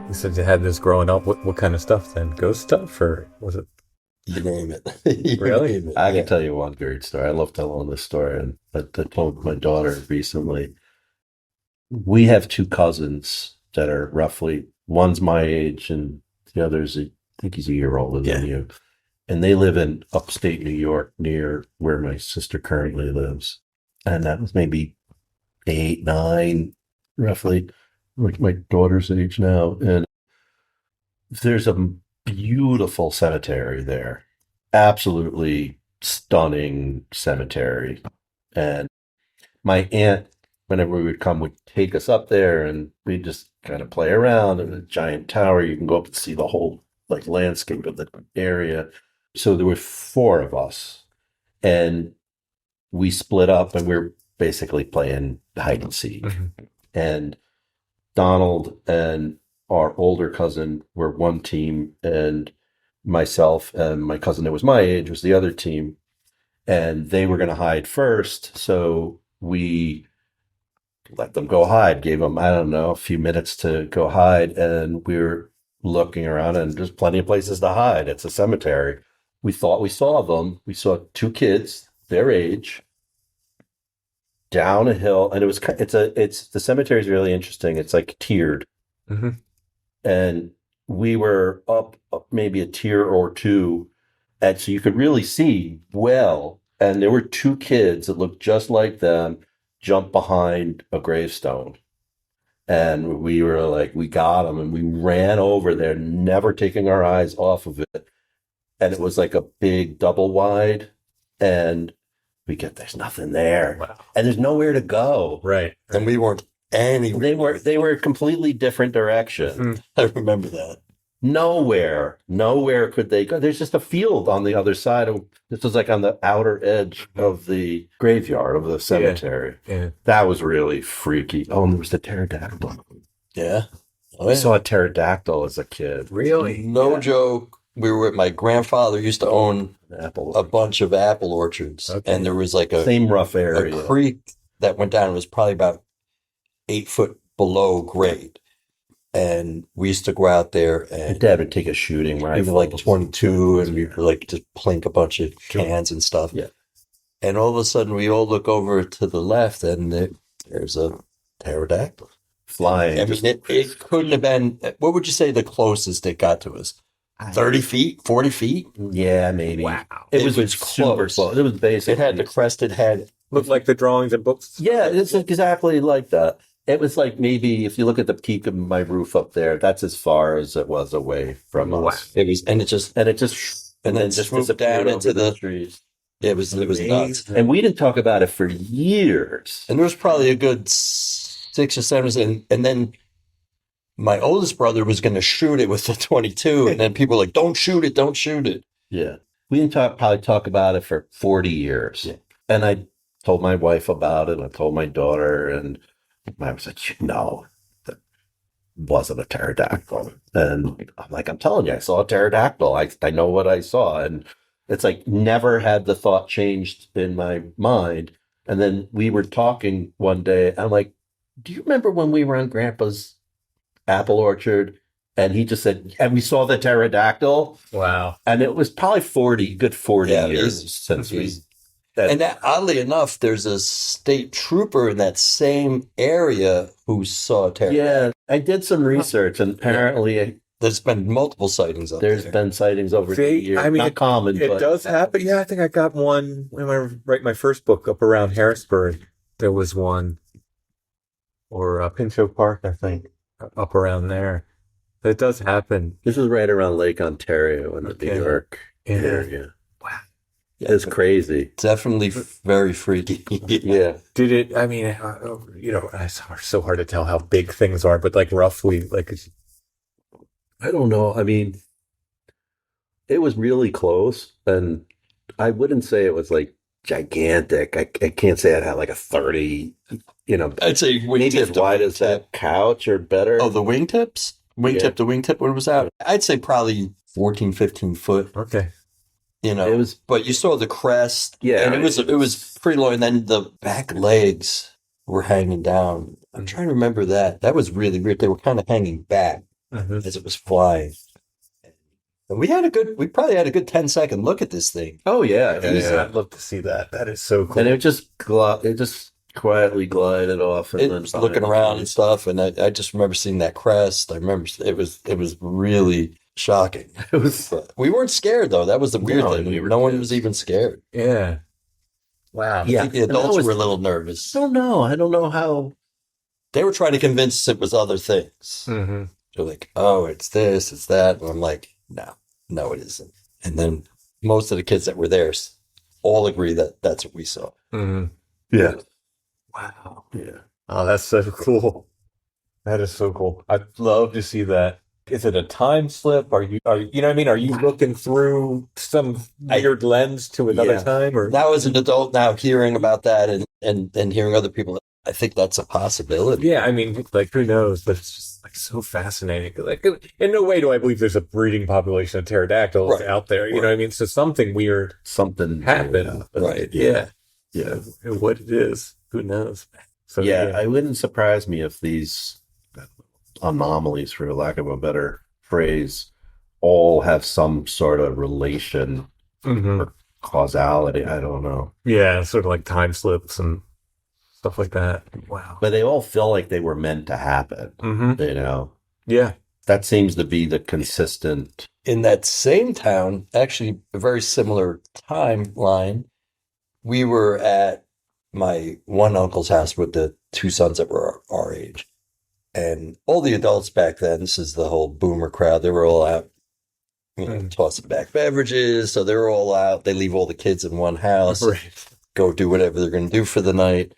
You said you had this growing up. What kind of stuff then? Ghost stuff, or was it? You name it. Really? I can tell you one great story. I love telling this story, and I told my daughter recently. We have two cousins that are roughly, one's my age and the other's, I think he's a year older than you. And they live in upstate New York near where my sister currently lives. And that was maybe 8, 9, roughly, like my daughter's age now. And there's a beautiful cemetery there. Absolutely stunning cemetery. And my aunt whenever we would come, would take us up there, and we'd just kind of play around in a giant tower. You can go up and see the whole like landscape of the area. So there were 4 of us, and we split up, and we were basically playing hide and seek. Mhm. And Donald and our older cousin were one team, and myself and my cousin that was my age was the other team, and they were going to hide first. So we let them go hide, gave them, I don't know, a few minutes to go hide. And we were looking around, and there's plenty of places to hide. It's a cemetery. We thought we saw them. We saw 2 kids, their age, down a hill. And the cemetery is really interesting. It's like tiered. Mhm. And we were up maybe a tier or 2. And so you could really see well. And there were 2 kids that looked just like them jump behind a gravestone. And we were like, we got them. And we ran over there, never taking our eyes off of it. And it was like a big double wide. And there's nothing there. Wow. And there's nowhere to go. Right. And we weren't anywhere. They were a completely different direction. Mhm. I remember that. Nowhere could they go. There's just a field on the other side of, this was like on the outer edge of the graveyard of the cemetery. Yeah. That was really freaky. Oh, and there was the pterodactyl. Yeah. Oh, I yeah. saw a pterodactyl as a kid. Really? No joke. We were my grandfather used to own An apple. a bunch of apple orchards, Okay. and there was like a Same rough area. creek that went down. It was probably about 8 foot below grade, and we used to go out there My and dad would take a shooting we were rifle. like 22, and we would like just plink a bunch of cans and stuff. Yeah. And all of a sudden, we all look over to the left, and there's a pterodactyl. Flying. I mean, it couldn't have been. What would you say the closest it got to us? 30 feet, 40 feet. Yeah, maybe. Wow. It It was was super close. close. It was basically. It had the crested head. Looked like the drawings and books. Yeah, it's exactly like that. It was like, maybe if you look at the peak of my roof up there, that's as far as it was away from Wow. us. It was, and it just And it just And then just swooped disappeared down into over the- trees. it was nuts. And we didn't talk about it for years. And there was probably a good 6 or 7, and then my oldest brother was going to shoot it with the 22, and then people were like, "Don't shoot it! Don't shoot it!" Yeah, we didn't probably talk about it for 40 years. Yeah. And I told my wife about it. I told my daughter, and I was like, "No, that wasn't a pterodactyl." And I'm like, "I'm telling you, I saw a pterodactyl. I know what I saw." And it's like, never had the thought changed in my mind. And then we were talking one day. I'm like, "Do you remember when we were on Grandpa's apple orchard?" And he just said, "And we saw the pterodactyl." Wow. And it was probably 40 Yeah, years easy. since we. Easy. And that, oddly enough, there's a state trooper in that same area who saw a pterodactyl. Yeah, I did some research, and apparently There's been multiple sightings up there's there. been sightings over the See, years. I mean, Not common, It but does happen. Yeah, I think I got one when I write my first book up around Harrisburg. There was one, or Pinchot Park, I think, up around there. It does happen. this was right around Lake Ontario in the Okay. New York Yeah. area. Wow. It's crazy. Definitely very freaky. Yeah. Did it? I mean, it's so hard to tell how big things are, but like roughly, like I don't know. I mean, it was really close, and I wouldn't say it was like gigantic. I can't say it had like a 30, I'd say maybe as wingtip to wide as wingtip. that couch or better. Oh, the wingtips? Wingtip Yeah. to wingtip when it was out? I'd say probably 14, 15 foot, okay. It was, but you saw the crest. Yeah. And it was pretty low. And then the back legs were hanging down. I'm trying to remember that. That was really weird. They were kind of hanging back as it was flying. And we probably had a good 10-second look at this thing. oh yeah, Yeah, I'd love to see that. That is so cool. And it just quietly glided off, and It then was looking around and stuff. And I just remember seeing that crest. I remember it was really shocking. It was. But we weren't scared though. That was the weird No, thing. we were No one kids. was even scared. Yeah. Wow. Yeah. I think the And that adults was- were a little nervous. I don't know. I don't know how. They were trying to convince us it was other things. Mm-hmm. They're like, "Oh, it's this, it's that," and I'm like, "No, it isn't." And then most of the kids that were there all agree that that's what we saw. Mm-hmm. Yeah. Wow. Yeah. Oh, that's so cool. That is so cool. I'd love to see that. Is it a time slip? You know what I mean? Are you looking through some weird lens to another Yeah. time or? Now as an adult, now hearing about that and hearing other people, I think that's a possibility. Yeah, I mean, like who knows? But it's just like so fascinating. Like in no way do I believe there's a breeding population of pterodactyls Right. out there. You know what I mean? So something weird Something happened. But Right. Yeah. Yeah. What it is, who knows? So Yeah, it wouldn't surprise me if these anomalies, for lack of a better phrase, all have some sort of relation Mhm. or causality. I don't know. Yeah, sort of like time slips and stuff like that. Wow. But they all feel like they were meant to happen, Mm-hmm. you know? Yeah. That seems to be the consistent. In that same town, actually a very similar timeline, we were at my one uncle's house with the two sons that were our age. And all the adults back then, this is the whole boomer crowd, they were all out, tossing back beverages. So they were all out. They leave all the kids in one house, Right. go do whatever they're going to do for the night.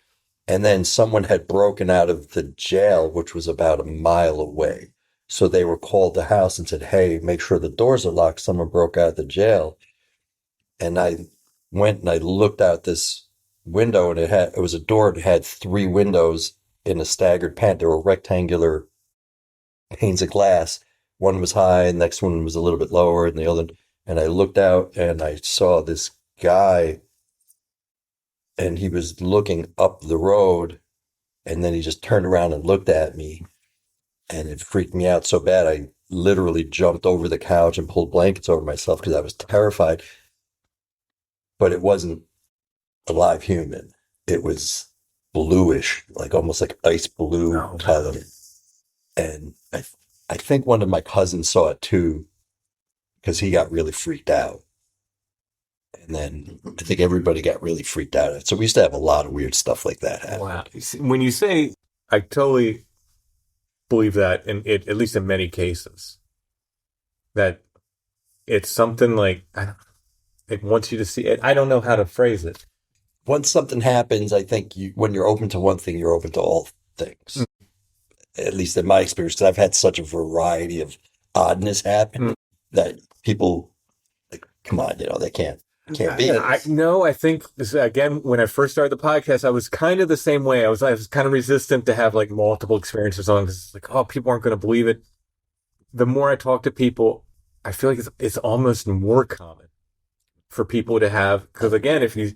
And then someone had broken out of the jail, which was about a mile away. So they were called to the house and said, hey, make sure the doors are locked. Someone broke out of the jail. And I went and I looked out this window, and it was a door that had three windows in a staggered pattern. There were rectangular panes of glass. One was high, the next one was a little bit lower, and the other. And I looked out and I saw this guy, and he was looking up the road, and then he just turned around and looked at me, and it freaked me out so bad. I literally jumped over the couch and pulled blankets over myself because I was terrified. But it wasn't a live human. It was bluish, like almost like ice blue color. And I think one of my cousins saw it too, because he got really freaked out. And then I think everybody got really freaked out. So we used to have a lot of weird stuff like that happen. Wow. When you say, I totally believe that, at least in many cases, that it's something like, it wants you to see it. I don't know how to phrase it. Once something happens, I think when you're open to one thing, you're open to all things. At least in my experience, because I've had such a variety of oddness happen that people, like, come on, they can't be. I think this, again, when I first started the podcast, I was kind of the same way. I was kind of resistant to have like multiple experiences on, because it's like, oh, people aren't going to believe it. The more I talk to people, I feel like it's almost more common for people to have, because again, if you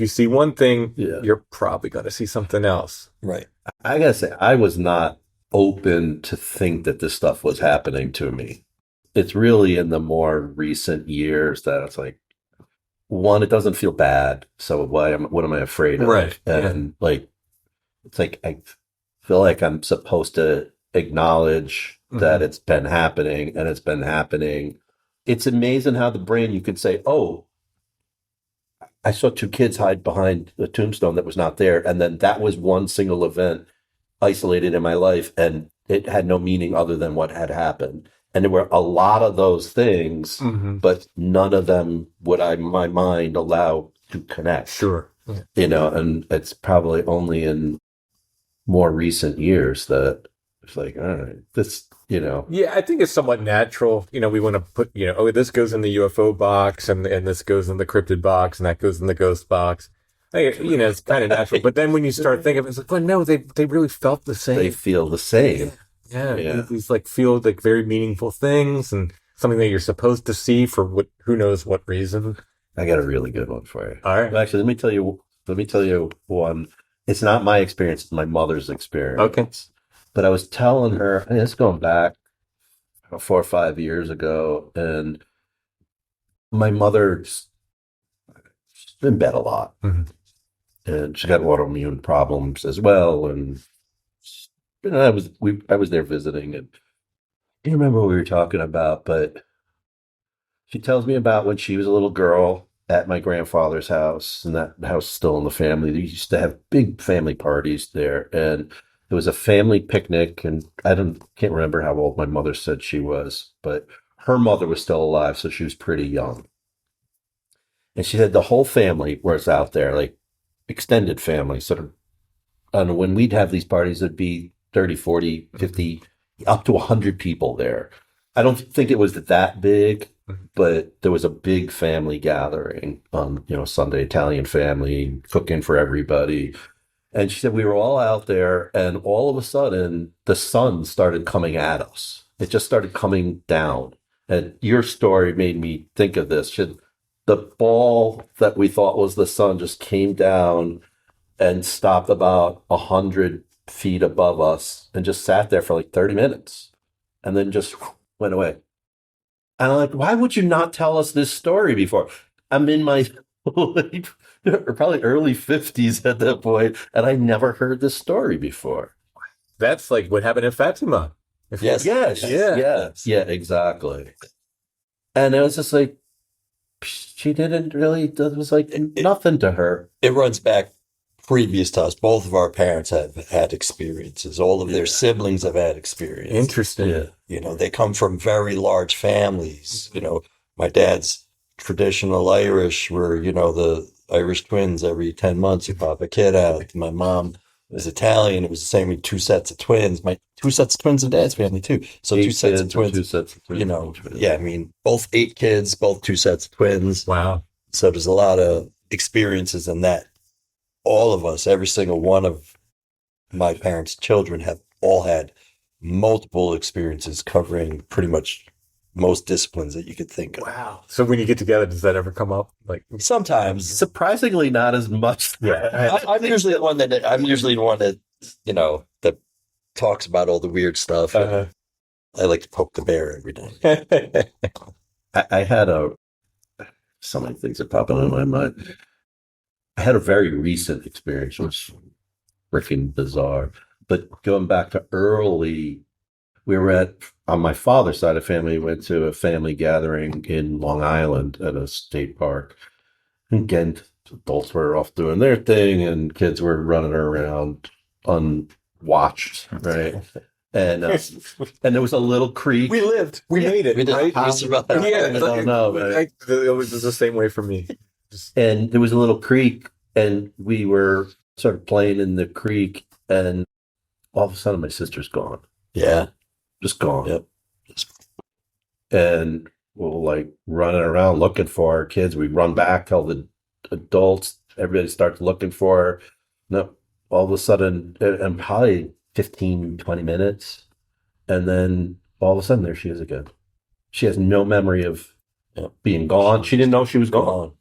see one thing, you're probably going to see something else. Right. I gotta say, I was not open to think that this stuff was happening to me. It's really in the more recent years that it's like, one, it doesn't feel bad, so what am I afraid of? Right. And like, it's like I feel like I'm supposed to acknowledge that it's been happening, and it's been happening. It's amazing how the brain, you could say, oh, I saw two kids hide behind a tombstone that was not there, and then that was one single event isolated in my life, and it had no meaning other than what had happened. And there were a lot of those things, but none of them would my mind allow to connect. Sure. Yeah. And it's probably only in more recent years that it's like, all right, this, Yeah, I think it's somewhat natural. We want to put, oh, this goes in the UFO box, and this goes in the cryptid box, and that goes in the ghost box. It's kind of natural. But then when you start thinking of it, it's like, well, no, they really felt the same. They feel the same. Yeah. These feel like very meaningful things, and something that you're supposed to see for who knows what reason. I got a really good one for you. All right. Well, actually, let me tell you one. It's not my experience, it's my mother's experience. Okay. But I was telling her, it's going back 4 or 5 years ago, and my mother's been in bed a lot. And she got autoimmune problems as well, and I was there visiting, and I can't remember what we were talking about, but she tells me about when she was a little girl at my grandfather's house, and that house is still in the family. They used to have big family parties there, and it was a family picnic, and can't remember how old my mother said she was, but her mother was still alive, so she was pretty young. And she said the whole family was out there, like extended family, sort of and when we'd have these parties, it'd be 30, 40, 50, up to 100 people there. I don't think it was that big, but there was a big family gathering on, Sunday, Italian family, cooking for everybody. And she said we were all out there, and all of a sudden the sun started coming at us. It just started coming down. And your story made me think of this. The ball that we thought was the sun just came down and stopped about 100 feet above us and just sat there for like 30 minutes and then just went away. And I'm like, why would you not tell us this story before? I'm in my late, or probably early 50s at that point, and I never heard this story before. That's like what happened in Fatima. Yes. Yeah, exactly. And it was just like, she didn't really, it was like nothing to her. It runs back previous to us. Both of our parents have had experiences. All of their siblings have had experiences. Interesting. Yeah. They come from very large families. My dad's traditional Irish, where, the Irish twins every 10 months, you pop a kid out. My mom was Italian. It was the same with two sets of twins. My two sets of twins in dad's family too. So two sets of twins. Both 8 kids, both 2 sets of twins. Wow. So there's a lot of experiences in that. All of us, every single one of my parents' children have all had multiple experiences covering pretty much most disciplines that you could think of. Wow. So when you get together, does that ever come up? Like Sometimes. Surprisingly, not as much. Yeah. I'm usually the one that that talks about all the weird stuff. I like to poke the bear every day. I had so many things that pop into my mind. I had a very recent experience, which was freaking bizarre. But going back to early, we were on my father's side of family, went to a family gathering in Long Island at a state park. And again, adults were off doing their thing and kids were running around unwatched, right? And there was a little creek. we lived. We made it. We did. Right? I don't know, man. It was the same way for me. And there was a little creek, and we were sort of playing in the creek, and all of a sudden my sister's gone. Yeah. Just gone. Yep. And we're like running around looking for our kids. We run back, tell the adults, everybody starts looking for her. No, all of a sudden, and probably 15, 20 minutes. And then all of a sudden, there she is again. She has no memory of being gone. She didn't know she was gone.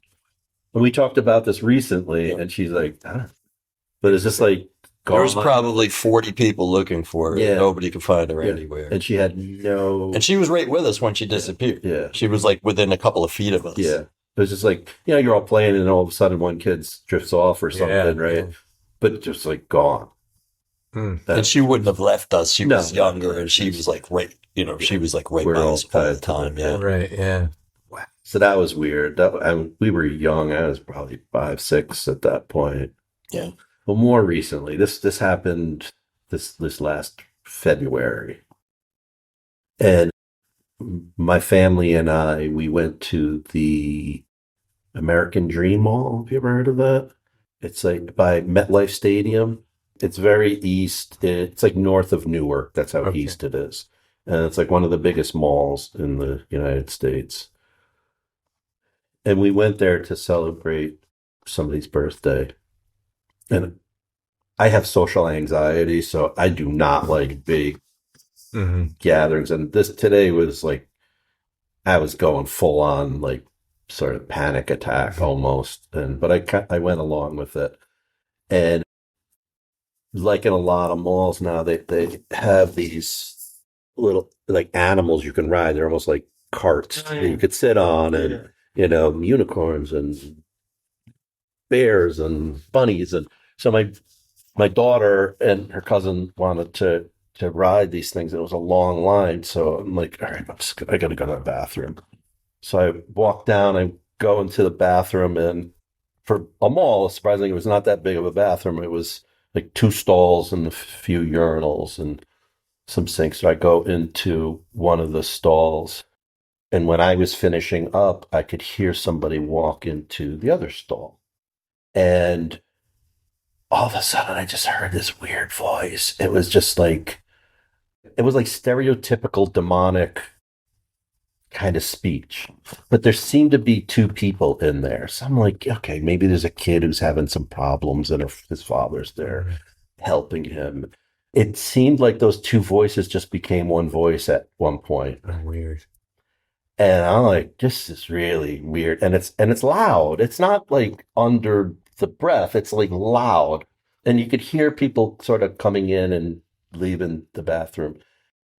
And we talked about this recently, and she's like, but it's just like, there was probably 40 people looking for her. Yeah. Nobody could find her anywhere. And she had no... And she was right with us when she disappeared. Yeah. She was like within a couple of feet of us. Yeah. It was just like, you're all playing and all of a sudden one kid drifts off or something, right? Yeah. But just like gone. And she wouldn't have left us. She was younger and she was like she was like right by us all the time. Yeah. Right. Yeah. Wow. So that was weird. We were young. I was probably 5, 6 at that point. Yeah. But more recently, this happened this last February. And my family and I, we went to the American Dream Mall. Have you ever heard of that? It's like by MetLife Stadium. It's very east. It's like north of Newark. That's how east it is. And it's like one of the biggest malls in the United States. And we went there to celebrate somebody's birthday. And I have social anxiety, so I do not like big gatherings. And today was like, I was going full on like sort of panic attack almost. But I went along with it. And like in a lot of malls now, they have these little like animals you can ride. They're almost like carts that you could sit on, and unicorns and bears and bunnies. And so my daughter and her cousin wanted to ride these things. It was a long line. So I'm like, all right, I got to go to the bathroom. So I walk down, I go into the bathroom, and for a mall, surprisingly, it was not that big of a bathroom. It was like 2 stalls and a few urinals and some sinks. So I go into one of the stalls. And when I was finishing up, I could hear somebody walk into the other stall. And all of a sudden I just heard this weird voice. It was like stereotypical demonic kind of speech, but there seemed to be two people in there. So I'm like, okay, maybe there's a kid who's having some problems and his father's there helping him. It seemed like those two voices just became one voice at one point. Oh, weird. And I'm like, this is really weird. And it's loud. It's not like under the breath. It's like loud. And you could hear people sort of coming in and leaving the bathroom.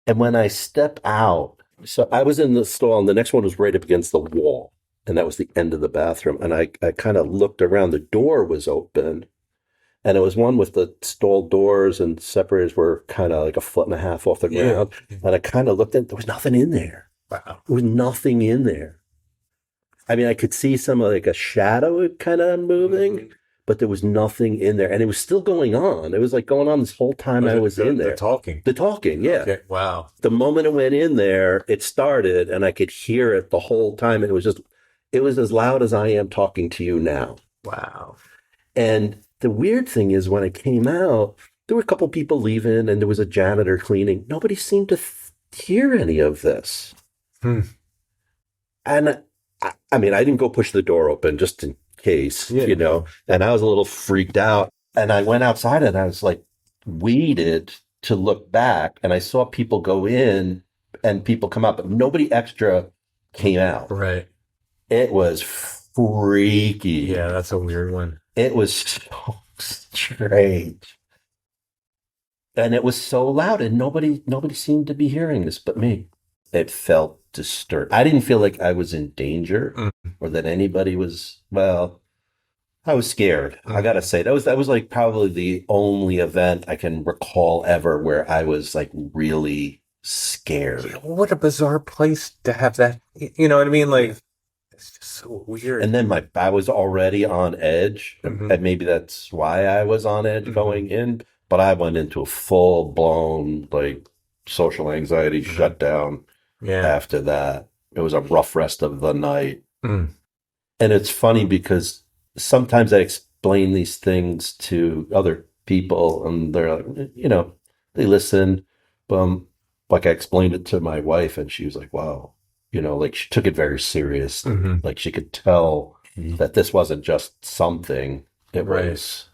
And when I step out, so I was in the stall and the next one was right up against the wall. And that was the end of the bathroom. And I kind of looked around. The door was open. And it was one with the stall doors and separators were kind of like 1.5 feet off the ground. And I kind of looked at it. There was nothing in there. Wow. There was nothing in there. I mean, I could see some like a shadow kind of moving, but there was nothing in there. And it was still going on. It was like going on this whole time I was in there. The talking. The talking, yeah. Okay. Wow. The moment it went in there, it started and I could hear it the whole time. It was as loud as I am talking to you now. Wow. And the weird thing is when I came out, there were a couple people leaving and there was a janitor cleaning. Nobody seemed to hear any of this. And I mean, I didn't go push the door open just in case, you know, and I was a little freaked out. And I went outside and I was like, waited to look back and I saw people go in and people come out, but nobody extra came out. Right. It was freaky. Yeah, that's a weird one. It was so strange. And it was so loud and nobody seemed to be hearing this but me. It felt disturbed. I didn't feel like I was in danger or that anybody was, well, I was scared. I gotta say, that was like probably the only event I can recall ever where I was like really scared. What a bizarre place to have that. You know what I mean? Like, it's just so weird. And then I was already on edge, and maybe that's why I was on edge going in, but I went into a full blown like social anxiety shutdown after that. It was a rough rest of the night. And it's funny because sometimes I explain these things to other people and they're like, you know, they listen. Like I explained it to my wife and she was like, wow, you know, like she took it very serious. Like she could tell that this wasn't just something. It was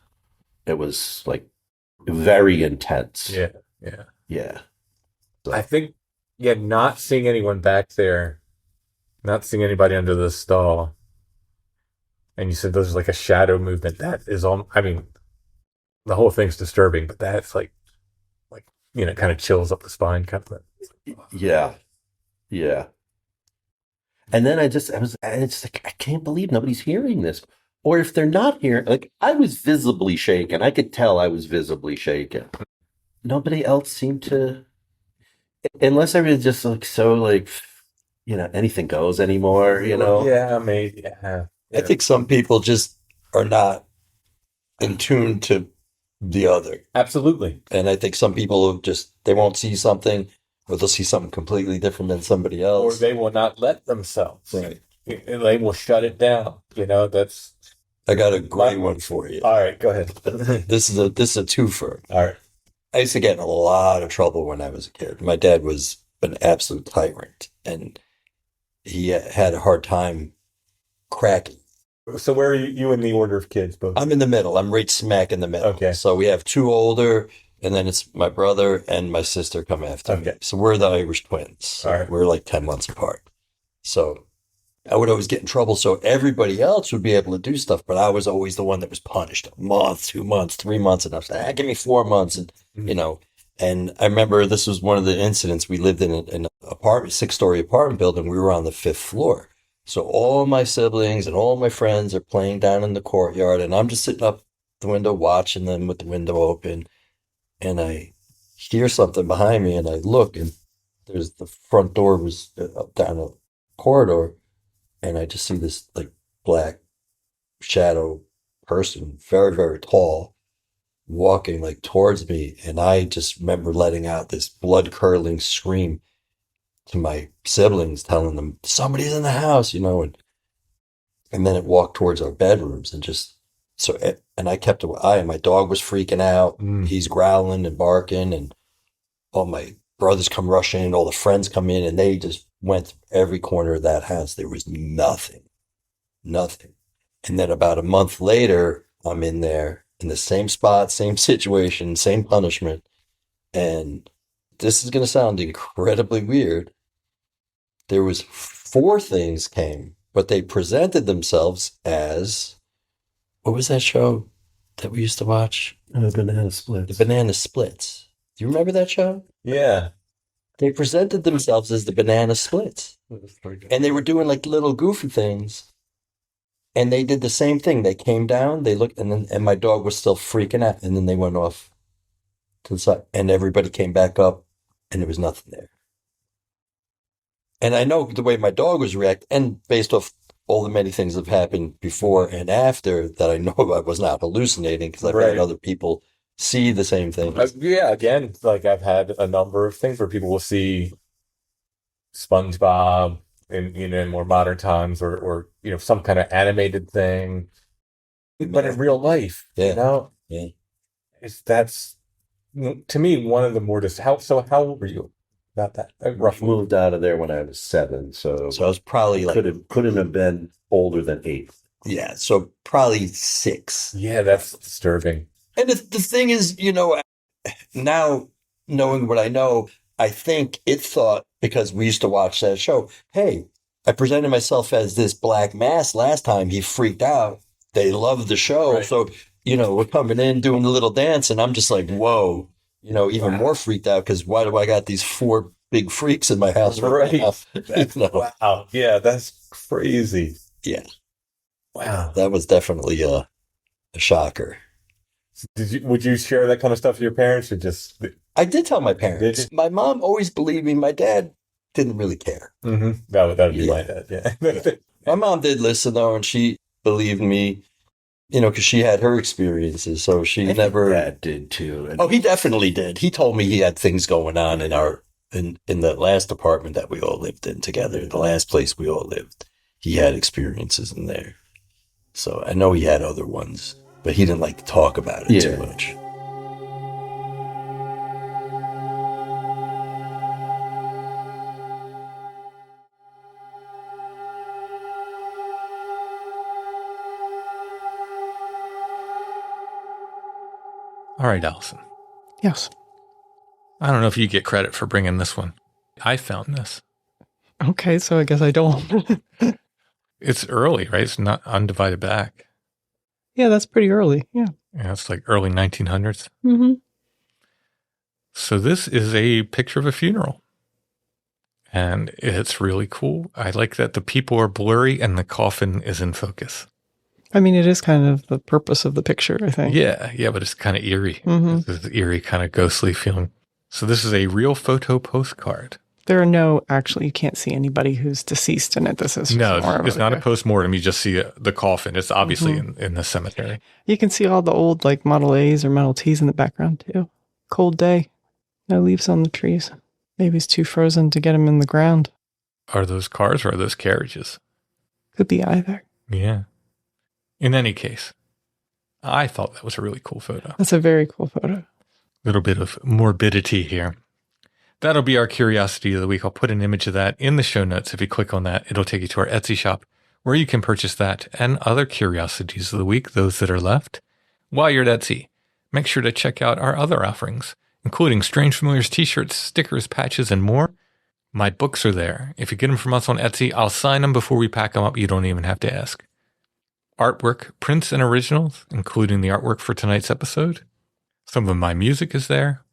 like very intense. Yeah. So. I think, not seeing anyone back there, not seeing anybody under the stall. And you said there's like a shadow movement. That is all. I mean, the whole thing's disturbing, but that's like, you know, kind of chills up the spine, kind of. Yeah. And then it's like, I can't believe nobody's hearing this. Or if they're not hearing, like I was visibly shaken. I could tell I was visibly shaken. Nobody else seemed to, unless everybody's just like so like, you know, anything goes anymore, you know? Yeah, maybe. Yeah. I think some people just are not in tune to the other. Absolutely. And I think some people they won't see something or they'll see something completely different than somebody else. Or they will not let themselves. Right. They will shut it down. You know, that's. I got a great one for you. All right, go ahead. This is a twofer. All right. I used to get in a lot of trouble when I was a kid. My dad was an absolute tyrant and he had a hard time cracking. So where are you in the order of kids? Both. I'm in the middle. I'm right smack in the middle. Okay. So we have two older, and then it's my brother and my sister come after me. So we're the Irish twins. So all right. We're like 10 months apart. So I would always get in trouble. So everybody else would be able to do stuff, but I was always the one that was punished. A month, 2 months, 3 months. And I was like, give me 4 months. And, you know, and I remember this was one of the incidents. We lived in an apartment, 6-story apartment building. We were on the 5th floor. So all my siblings and all my friends are playing down in the courtyard, and I'm just sitting up the window watching them with the window open, and I hear something behind me, and I look, and there's the front door was up down a corridor, and I just see this like black shadow person, very, very tall, walking like towards me, and I just remember letting out this blood-curdling scream to my siblings, telling them somebody's in the house, you know, and then it walked towards our bedrooms and just, so and I kept an eye, and my dog was freaking out. Mm. He's growling and barking, and all my brothers come rushing in, all the friends come in, and they just went through every corner of that house. There was nothing. And then about a month later, I'm in there in the same spot, same situation, same punishment. And this is going to sound incredibly weird. There was 4 things came, but they presented themselves as, what was that show that we used to watch? Banana splits. The Banana Splits. Do you remember that show? Yeah. They presented themselves as the Banana Splits. And they were doing like little goofy things. And they did the same thing. They came down, they looked, and my dog was still freaking out. And then they went off to the side, and everybody came back up, and there was nothing there. And I know the way my dog was reacting, and based off all the many things that have happened before and after, that I know I was not hallucinating, because I've Right. had other people see the same thing. Yeah, again, like I've had a number of things where people will see SpongeBob in more modern times, or some kind of animated thing, but in real life, Yeah. that's to me one of the more how old were you about that? Roughly. Moved out of there when I was 7, so So I was probably like, couldn't have been older than 8. yeah, so probably 6. Yeah, that's disturbing. And the thing is, now knowing what I know, I think it thought, because we used to watch that show, hey, I presented myself as this black mass last time. He freaked out. They loved the show. Right. So, we're coming in, doing the little dance, and I'm just like, whoa, even more freaked out, because why do I got these 4 big freaks in my house right now? Wow. Yeah, that's crazy. Yeah. Wow. That was definitely a shocker. Would you share that kind of stuff with your parents, or just? I did tell my parents. Did My mom always believed me. My dad didn't really care. Mm-hmm. That would be Yeah. my dad. Yeah. My mom did listen, though, and she believed me, because she had her experiences. So she never. Dad did too. And Oh, he definitely did. He told me he had things going on in the last apartment that we all lived in together, the last place we all lived. He had experiences in there. So I know he had other ones, but he didn't like to talk about it too much. All right, Allison. Yes. I don't know if you get credit for bringing this one. I found this. Okay, so I guess I don't. It's early, right? It's not undivided back. Yeah, that's pretty early. Yeah. Yeah, it's like early 1900s. Mm-hmm. So this is a picture of a funeral. And it's really cool. I like that the people are blurry and the coffin is in focus. I mean, it is kind of the purpose of the picture, I think. Yeah, but it's kind of eerie. Mhm. This eerie, kind of ghostly feeling. So this is a real photo postcard. There are actually, you can't see anybody who's deceased in it. This is No, more of it's not a like postmortem. You just see the coffin. It's obviously in the cemetery. You can see all the old like Model A's or Model T's in the background too. Cold day. No leaves on the trees. Maybe it's too frozen to get them in the ground. Are those cars or are those carriages? Could be either. Yeah. In any case, I thought that was a really cool photo. That's a very cool photo. Little bit of morbidity here. That'll be our curiosity of the week. I'll put an image of that in the show notes. If you click on that, it'll take you to our Etsy shop where you can purchase that and other curiosities of the week, those that are left. While you're at Etsy, make sure to check out our other offerings, including Strange Familiars t-shirts, stickers, patches, and more. My books are there. If you get them from us on Etsy, I'll sign them before we pack them up. You don't even have to ask. Artwork, prints, and originals, including the artwork for tonight's episode. Some of my music is there.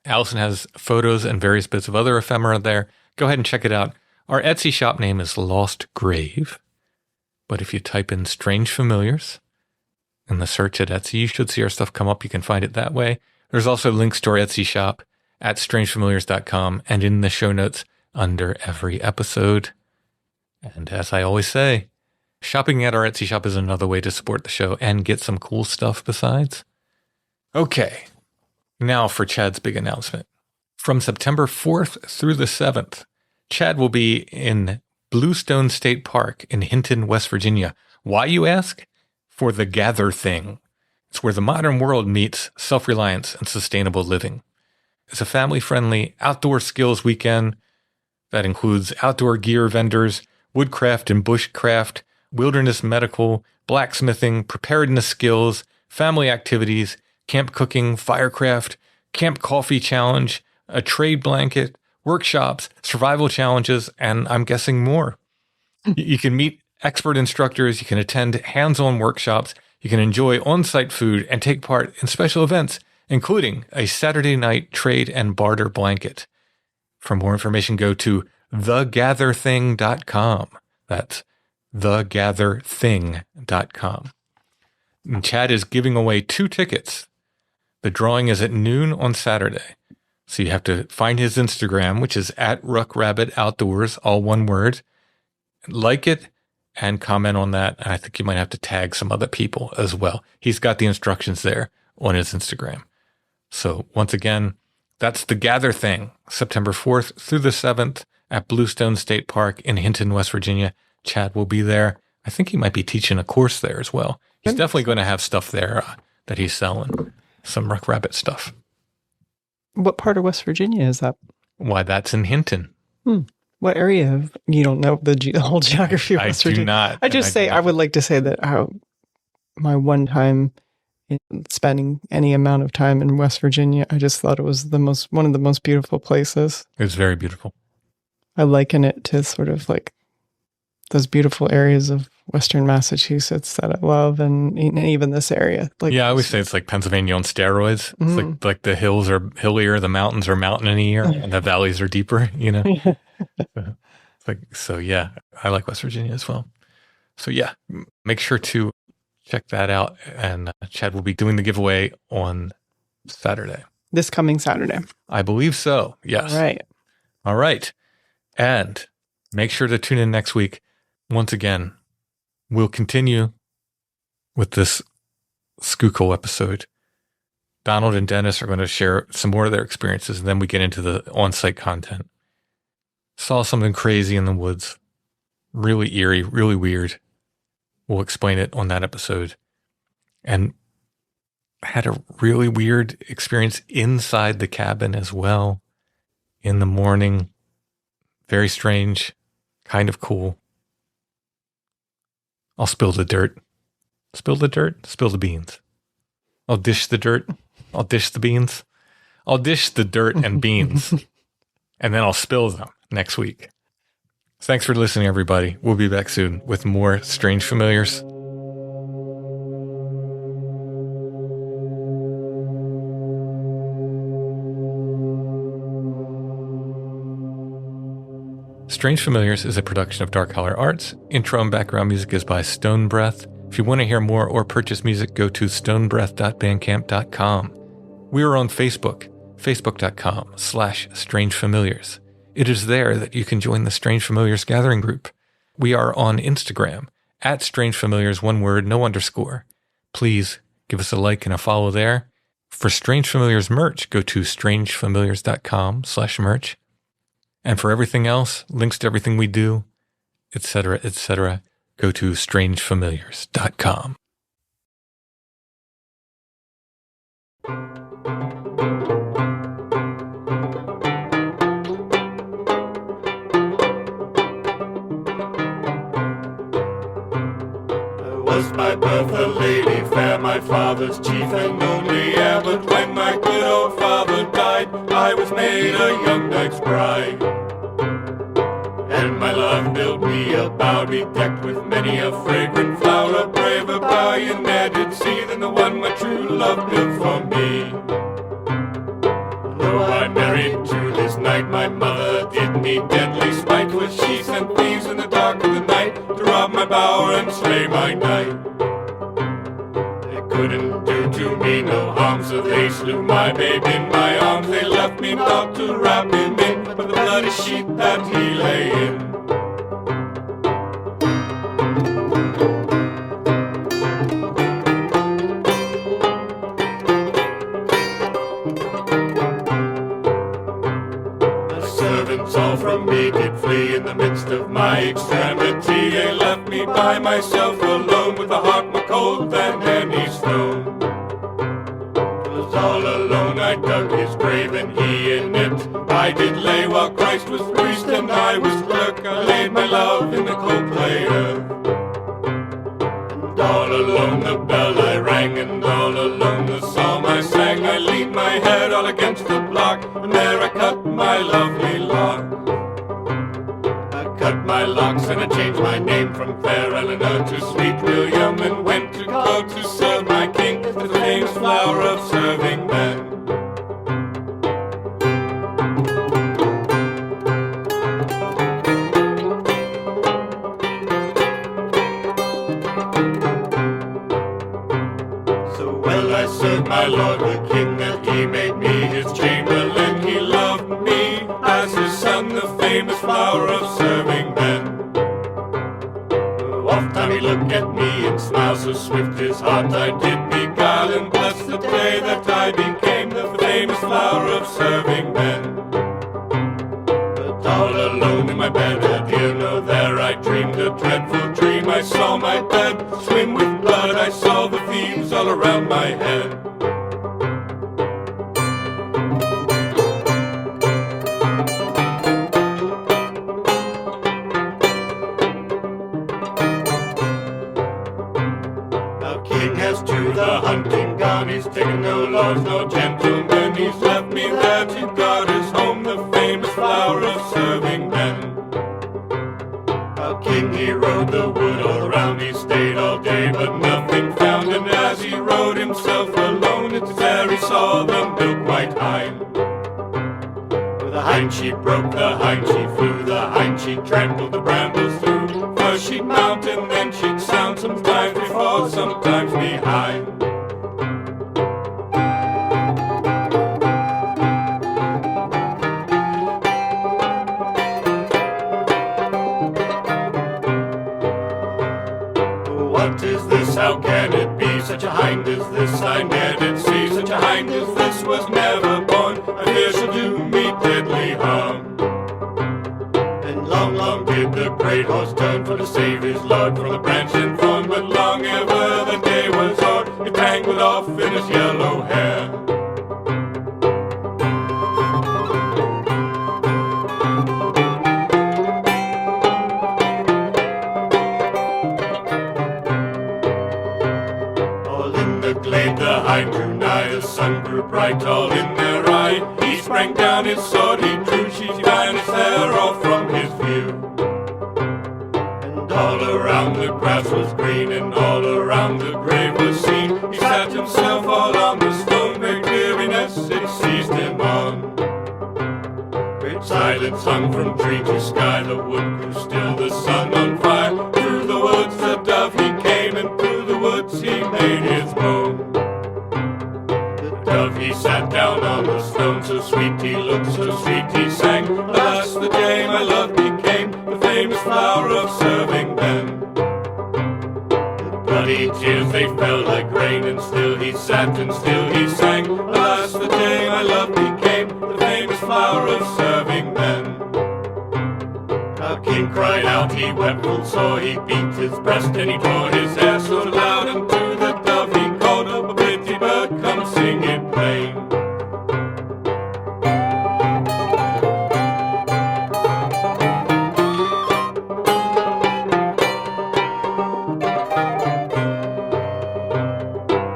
Allison has photos and various bits of other ephemera there. Go ahead and check it out. Our Etsy shop name is Lost Grave. But if you type in Strange Familiars in the search at Etsy, you should see our stuff come up. You can find it that way. There's also links to our Etsy shop at strangefamiliars.com and in the show notes under every episode. And as I always say, shopping at our Etsy shop is another way to support the show and get some cool stuff besides. Okay, now for Chad's big announcement. From September 4th through the 7th, Chad will be in Bluestone State Park in Hinton, West Virginia. Why, you ask? For the Gather Thing. It's where the modern world meets self-reliance and sustainable living. It's a family-friendly outdoor skills weekend that includes outdoor gear vendors, woodcraft and bushcraft, wilderness medical, blacksmithing, preparedness skills, family activities, camp cooking, firecraft, camp coffee challenge, a trade blanket, workshops, survival challenges, and I'm guessing more. You can meet expert instructors, you can attend hands-on workshops, you can enjoy on-site food and take part in special events, including a Saturday night trade and barter blanket. For more information, go to thegatherthing.com. That's thegatherthing.com. And Chad is giving away 2 tickets. The drawing is at noon on Saturday. So you have to find his Instagram, which is at @RuckRabbitOutdoors, all one word. Like it and comment on that. And I think you might have to tag some other people as well. He's got the instructions there on his Instagram. So once again, that's The Gather Thing, September 4th through the 7th at Bluestone State Park in Hinton, West Virginia. Chad will be there. I think he might be teaching a course there as well. He's definitely going to have stuff there that he's selling, some Ruck Rabbit stuff. What part of West Virginia is that? Why, that's in Hinton. What area? You don't know the whole geography of West Virginia. I do not. I would like to say that my one time in spending any amount of time in West Virginia, I just thought it was one of the most beautiful places. It was very beautiful. I liken it to sort of like those beautiful areas of Western Massachusetts that I love, and even this area. Like, yeah, I always say it's like Pennsylvania on steroids. It's like the hills are hillier, the mountains are mountainier, and the valleys are deeper, you know? So yeah, I like West Virginia as well. So yeah, make sure to check that out. And Chad will be doing the giveaway on Saturday. This coming Saturday. I believe so. Yes. All right. And make sure to tune in next week. Once again, we'll continue with this Schuylkill episode. Donald and Dennis are going to share some more of their experiences, and then we get into the on-site content. Saw something crazy in the woods. Really eerie, really weird. We'll explain it on that episode. And had a really weird experience inside the cabin as well. In the morning. Very strange. Kind of cool. I'll spill the dirt. Spill the dirt? Spill the beans. I'll dish the dirt. I'll dish the beans. I'll dish the dirt and beans. And then I'll spill them next week. Thanks for listening, everybody. We'll be back soon with more Strange Familiars. Strange Familiars is a production of Dark Holler Arts. Intro and background music is by Stone Breath. If you want to hear more or purchase music, go to stonebreath.bandcamp.com. We are on Facebook, facebook.com/strangefamiliars. It is there that you can join the Strange Familiars gathering group. We are on Instagram, @strangefamiliars, one word, no underscore. Please give us a like and a follow there. For Strange Familiars merch, go to strangefamiliars.com/merch. And for everything else, links to everything we do, etc., go to strangefamiliars.com. Was by birth a lady fair, my father's chief and only heir. But when my good old father died, I was made a young knight's bride. And my love built me a bower bedecked with many a fragrant flower, a braver bower you ne'er did see than the one my true love built for me. Though I married to this knight, my mother did me deadly spite. 'Twas she sent thieves in the dark of the night to rob my bower and slay my knight. They couldn't do to me no harm, so they slew my babe in my arms. They left me not to wrap him in, but the bloody sheet that he lay in. All from me did flee in the midst of my extremity. They left me by myself alone with a heart more cold than any stone. all alone I dug his grave, and he in it I did lay, while Christ was priest and I was clerk. I laid my love in the cold clay earth. And all alone the bell I rang, and all alone the psalm I sang. I leaned my head all against the block, and there I cut my lovely lock. I cut my locks and I changed my name from Fair Eleanor to Sweet William, and went to court to serve my king, the famous flower of serving men. So well I served my lord the king, that he made me his chamberlain. He loved me as his son, the famous flower of serving men. Oft time he looked at me and smiled, so swift his heart I did beguile, and bless the day that I became the famous flower of serving men. But all alone in my bed, dear, no, there I dreamed a dreadful dream. I saw my bed swim with blood, I saw the thieves all around my head. To the hunting gone, he's taken no lords, no gentlemen. He's left me there to guard his home, the famous flower of serving men. A king, he rode the wood all around, he stayed all day, but nothing found. And as he rode himself alone, it's there he saw the milk-white hind. Oh, the hind she broke, the hind she flew, the hind she trampled the brambles through. First she'd mount and then she'd sound, sometimes before, sometimes behind. What is this? How can it be? Such a hind as this I ne'er did see. Such a hind as this was never born. I fear she'll do me deadly harm. And long, long did the great horse turn for to save his lord from the branch and thorn. But long ever the day was o'er, it tangled off in his yellow hair. The hind drew nigh, the sun grew bright all in their eye. He sprang down his sword, he drew, she vanished there all from his view. And all around the grass was green, and all around the grave was seen. He sat himself all on the stone, great weariness it seized him on. Great silence hung from tree to sky, the wood grew still, the sun on fire. Through the woods the dove he came, and through the woods he made his moan. Dove, he sat down on the stone, so sweet he looked, so sweet he sang. Alas, the day my love became the famous flower of serving men. The bloody tears, they fell like rain, and still he sat and still he sang. Alas, the day my love became the famous flower of serving men. A king cried out, he wept full sore, he beat his breast and he tore his hair so loud, and to the dove he called, a pretty bird, come sing it plain.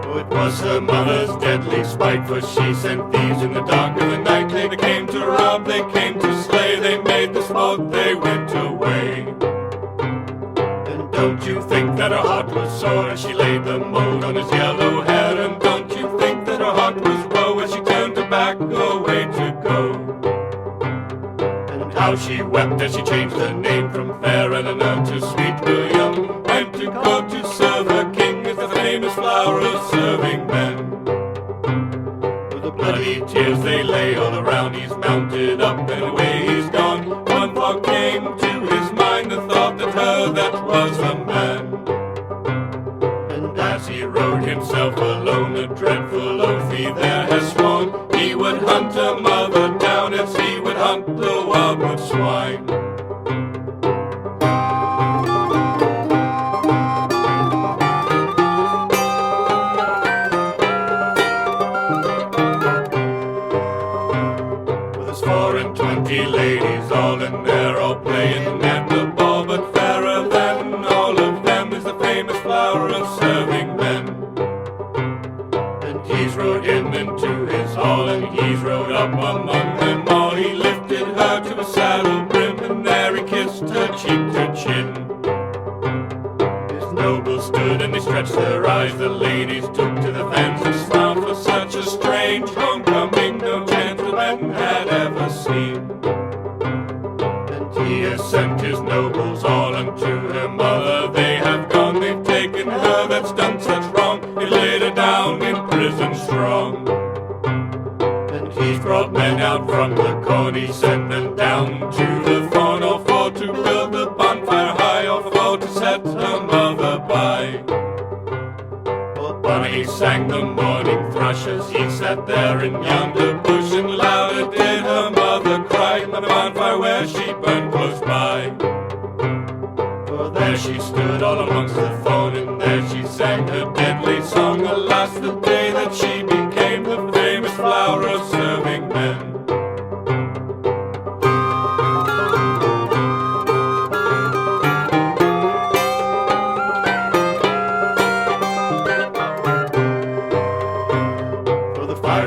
Oh, it was her mother's deadly spite, for she sent thieves in the dark of the night. They came to rob, they came to slay, they made the sport, they went away. And don't you think that her heart was sore as she laid the mold on his yellow hair? And don't you think that her heart was woe as she turned her back away to go? And how she wept as she changed her name from Fair Eleanor to Sweet William, went to court to serve her king as the famous flower of serving men. With the bloody tears they lay all around, he's mounted up and away he's gone. One thought came to his mind, the thought that her that was a man. And as he rode himself alone, a dreadful oath he there has sworn, he would hunt her mother down as he would hunt the wildwood swine. is the famous flower of serving men. And he's rode him into his hall, and he's rode up among them all. He lifted her to a saddle brim, and there he kissed her cheek to chin. His nobles stood and they stretched their eyes. The ladies took to the fence and smiled for such a strange homecoming no gentleman had ever seen. And he has sent his nobles all unto her mother. They have gone, they've taken her that's done such wrong. They laid her down in prison strong. And he's brought men out from the corn, he sent them down to the thorn, or for to build the bonfire high, or for to set her mother by. While he sang the morning thrush as he sat there in yonder bush, and louder did her mother cry in the bonfire where she burned close by. For there she stood all amongst the thorn, and there she sang her deadly song. Alas, the day that she became the famous flower of serving men.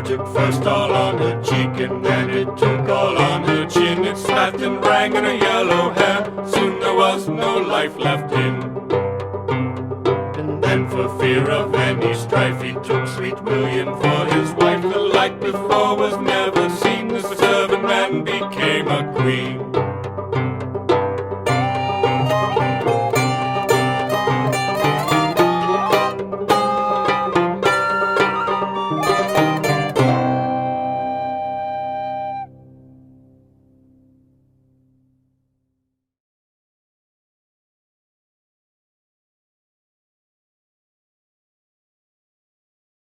Took first all on her cheek, and then it took all on her chin. It spat and rang in her yellow hair, soon there was no life left in. And then for fear of any strife, he took sweet William for his wife. The like before was never seen, the servant man became a queen.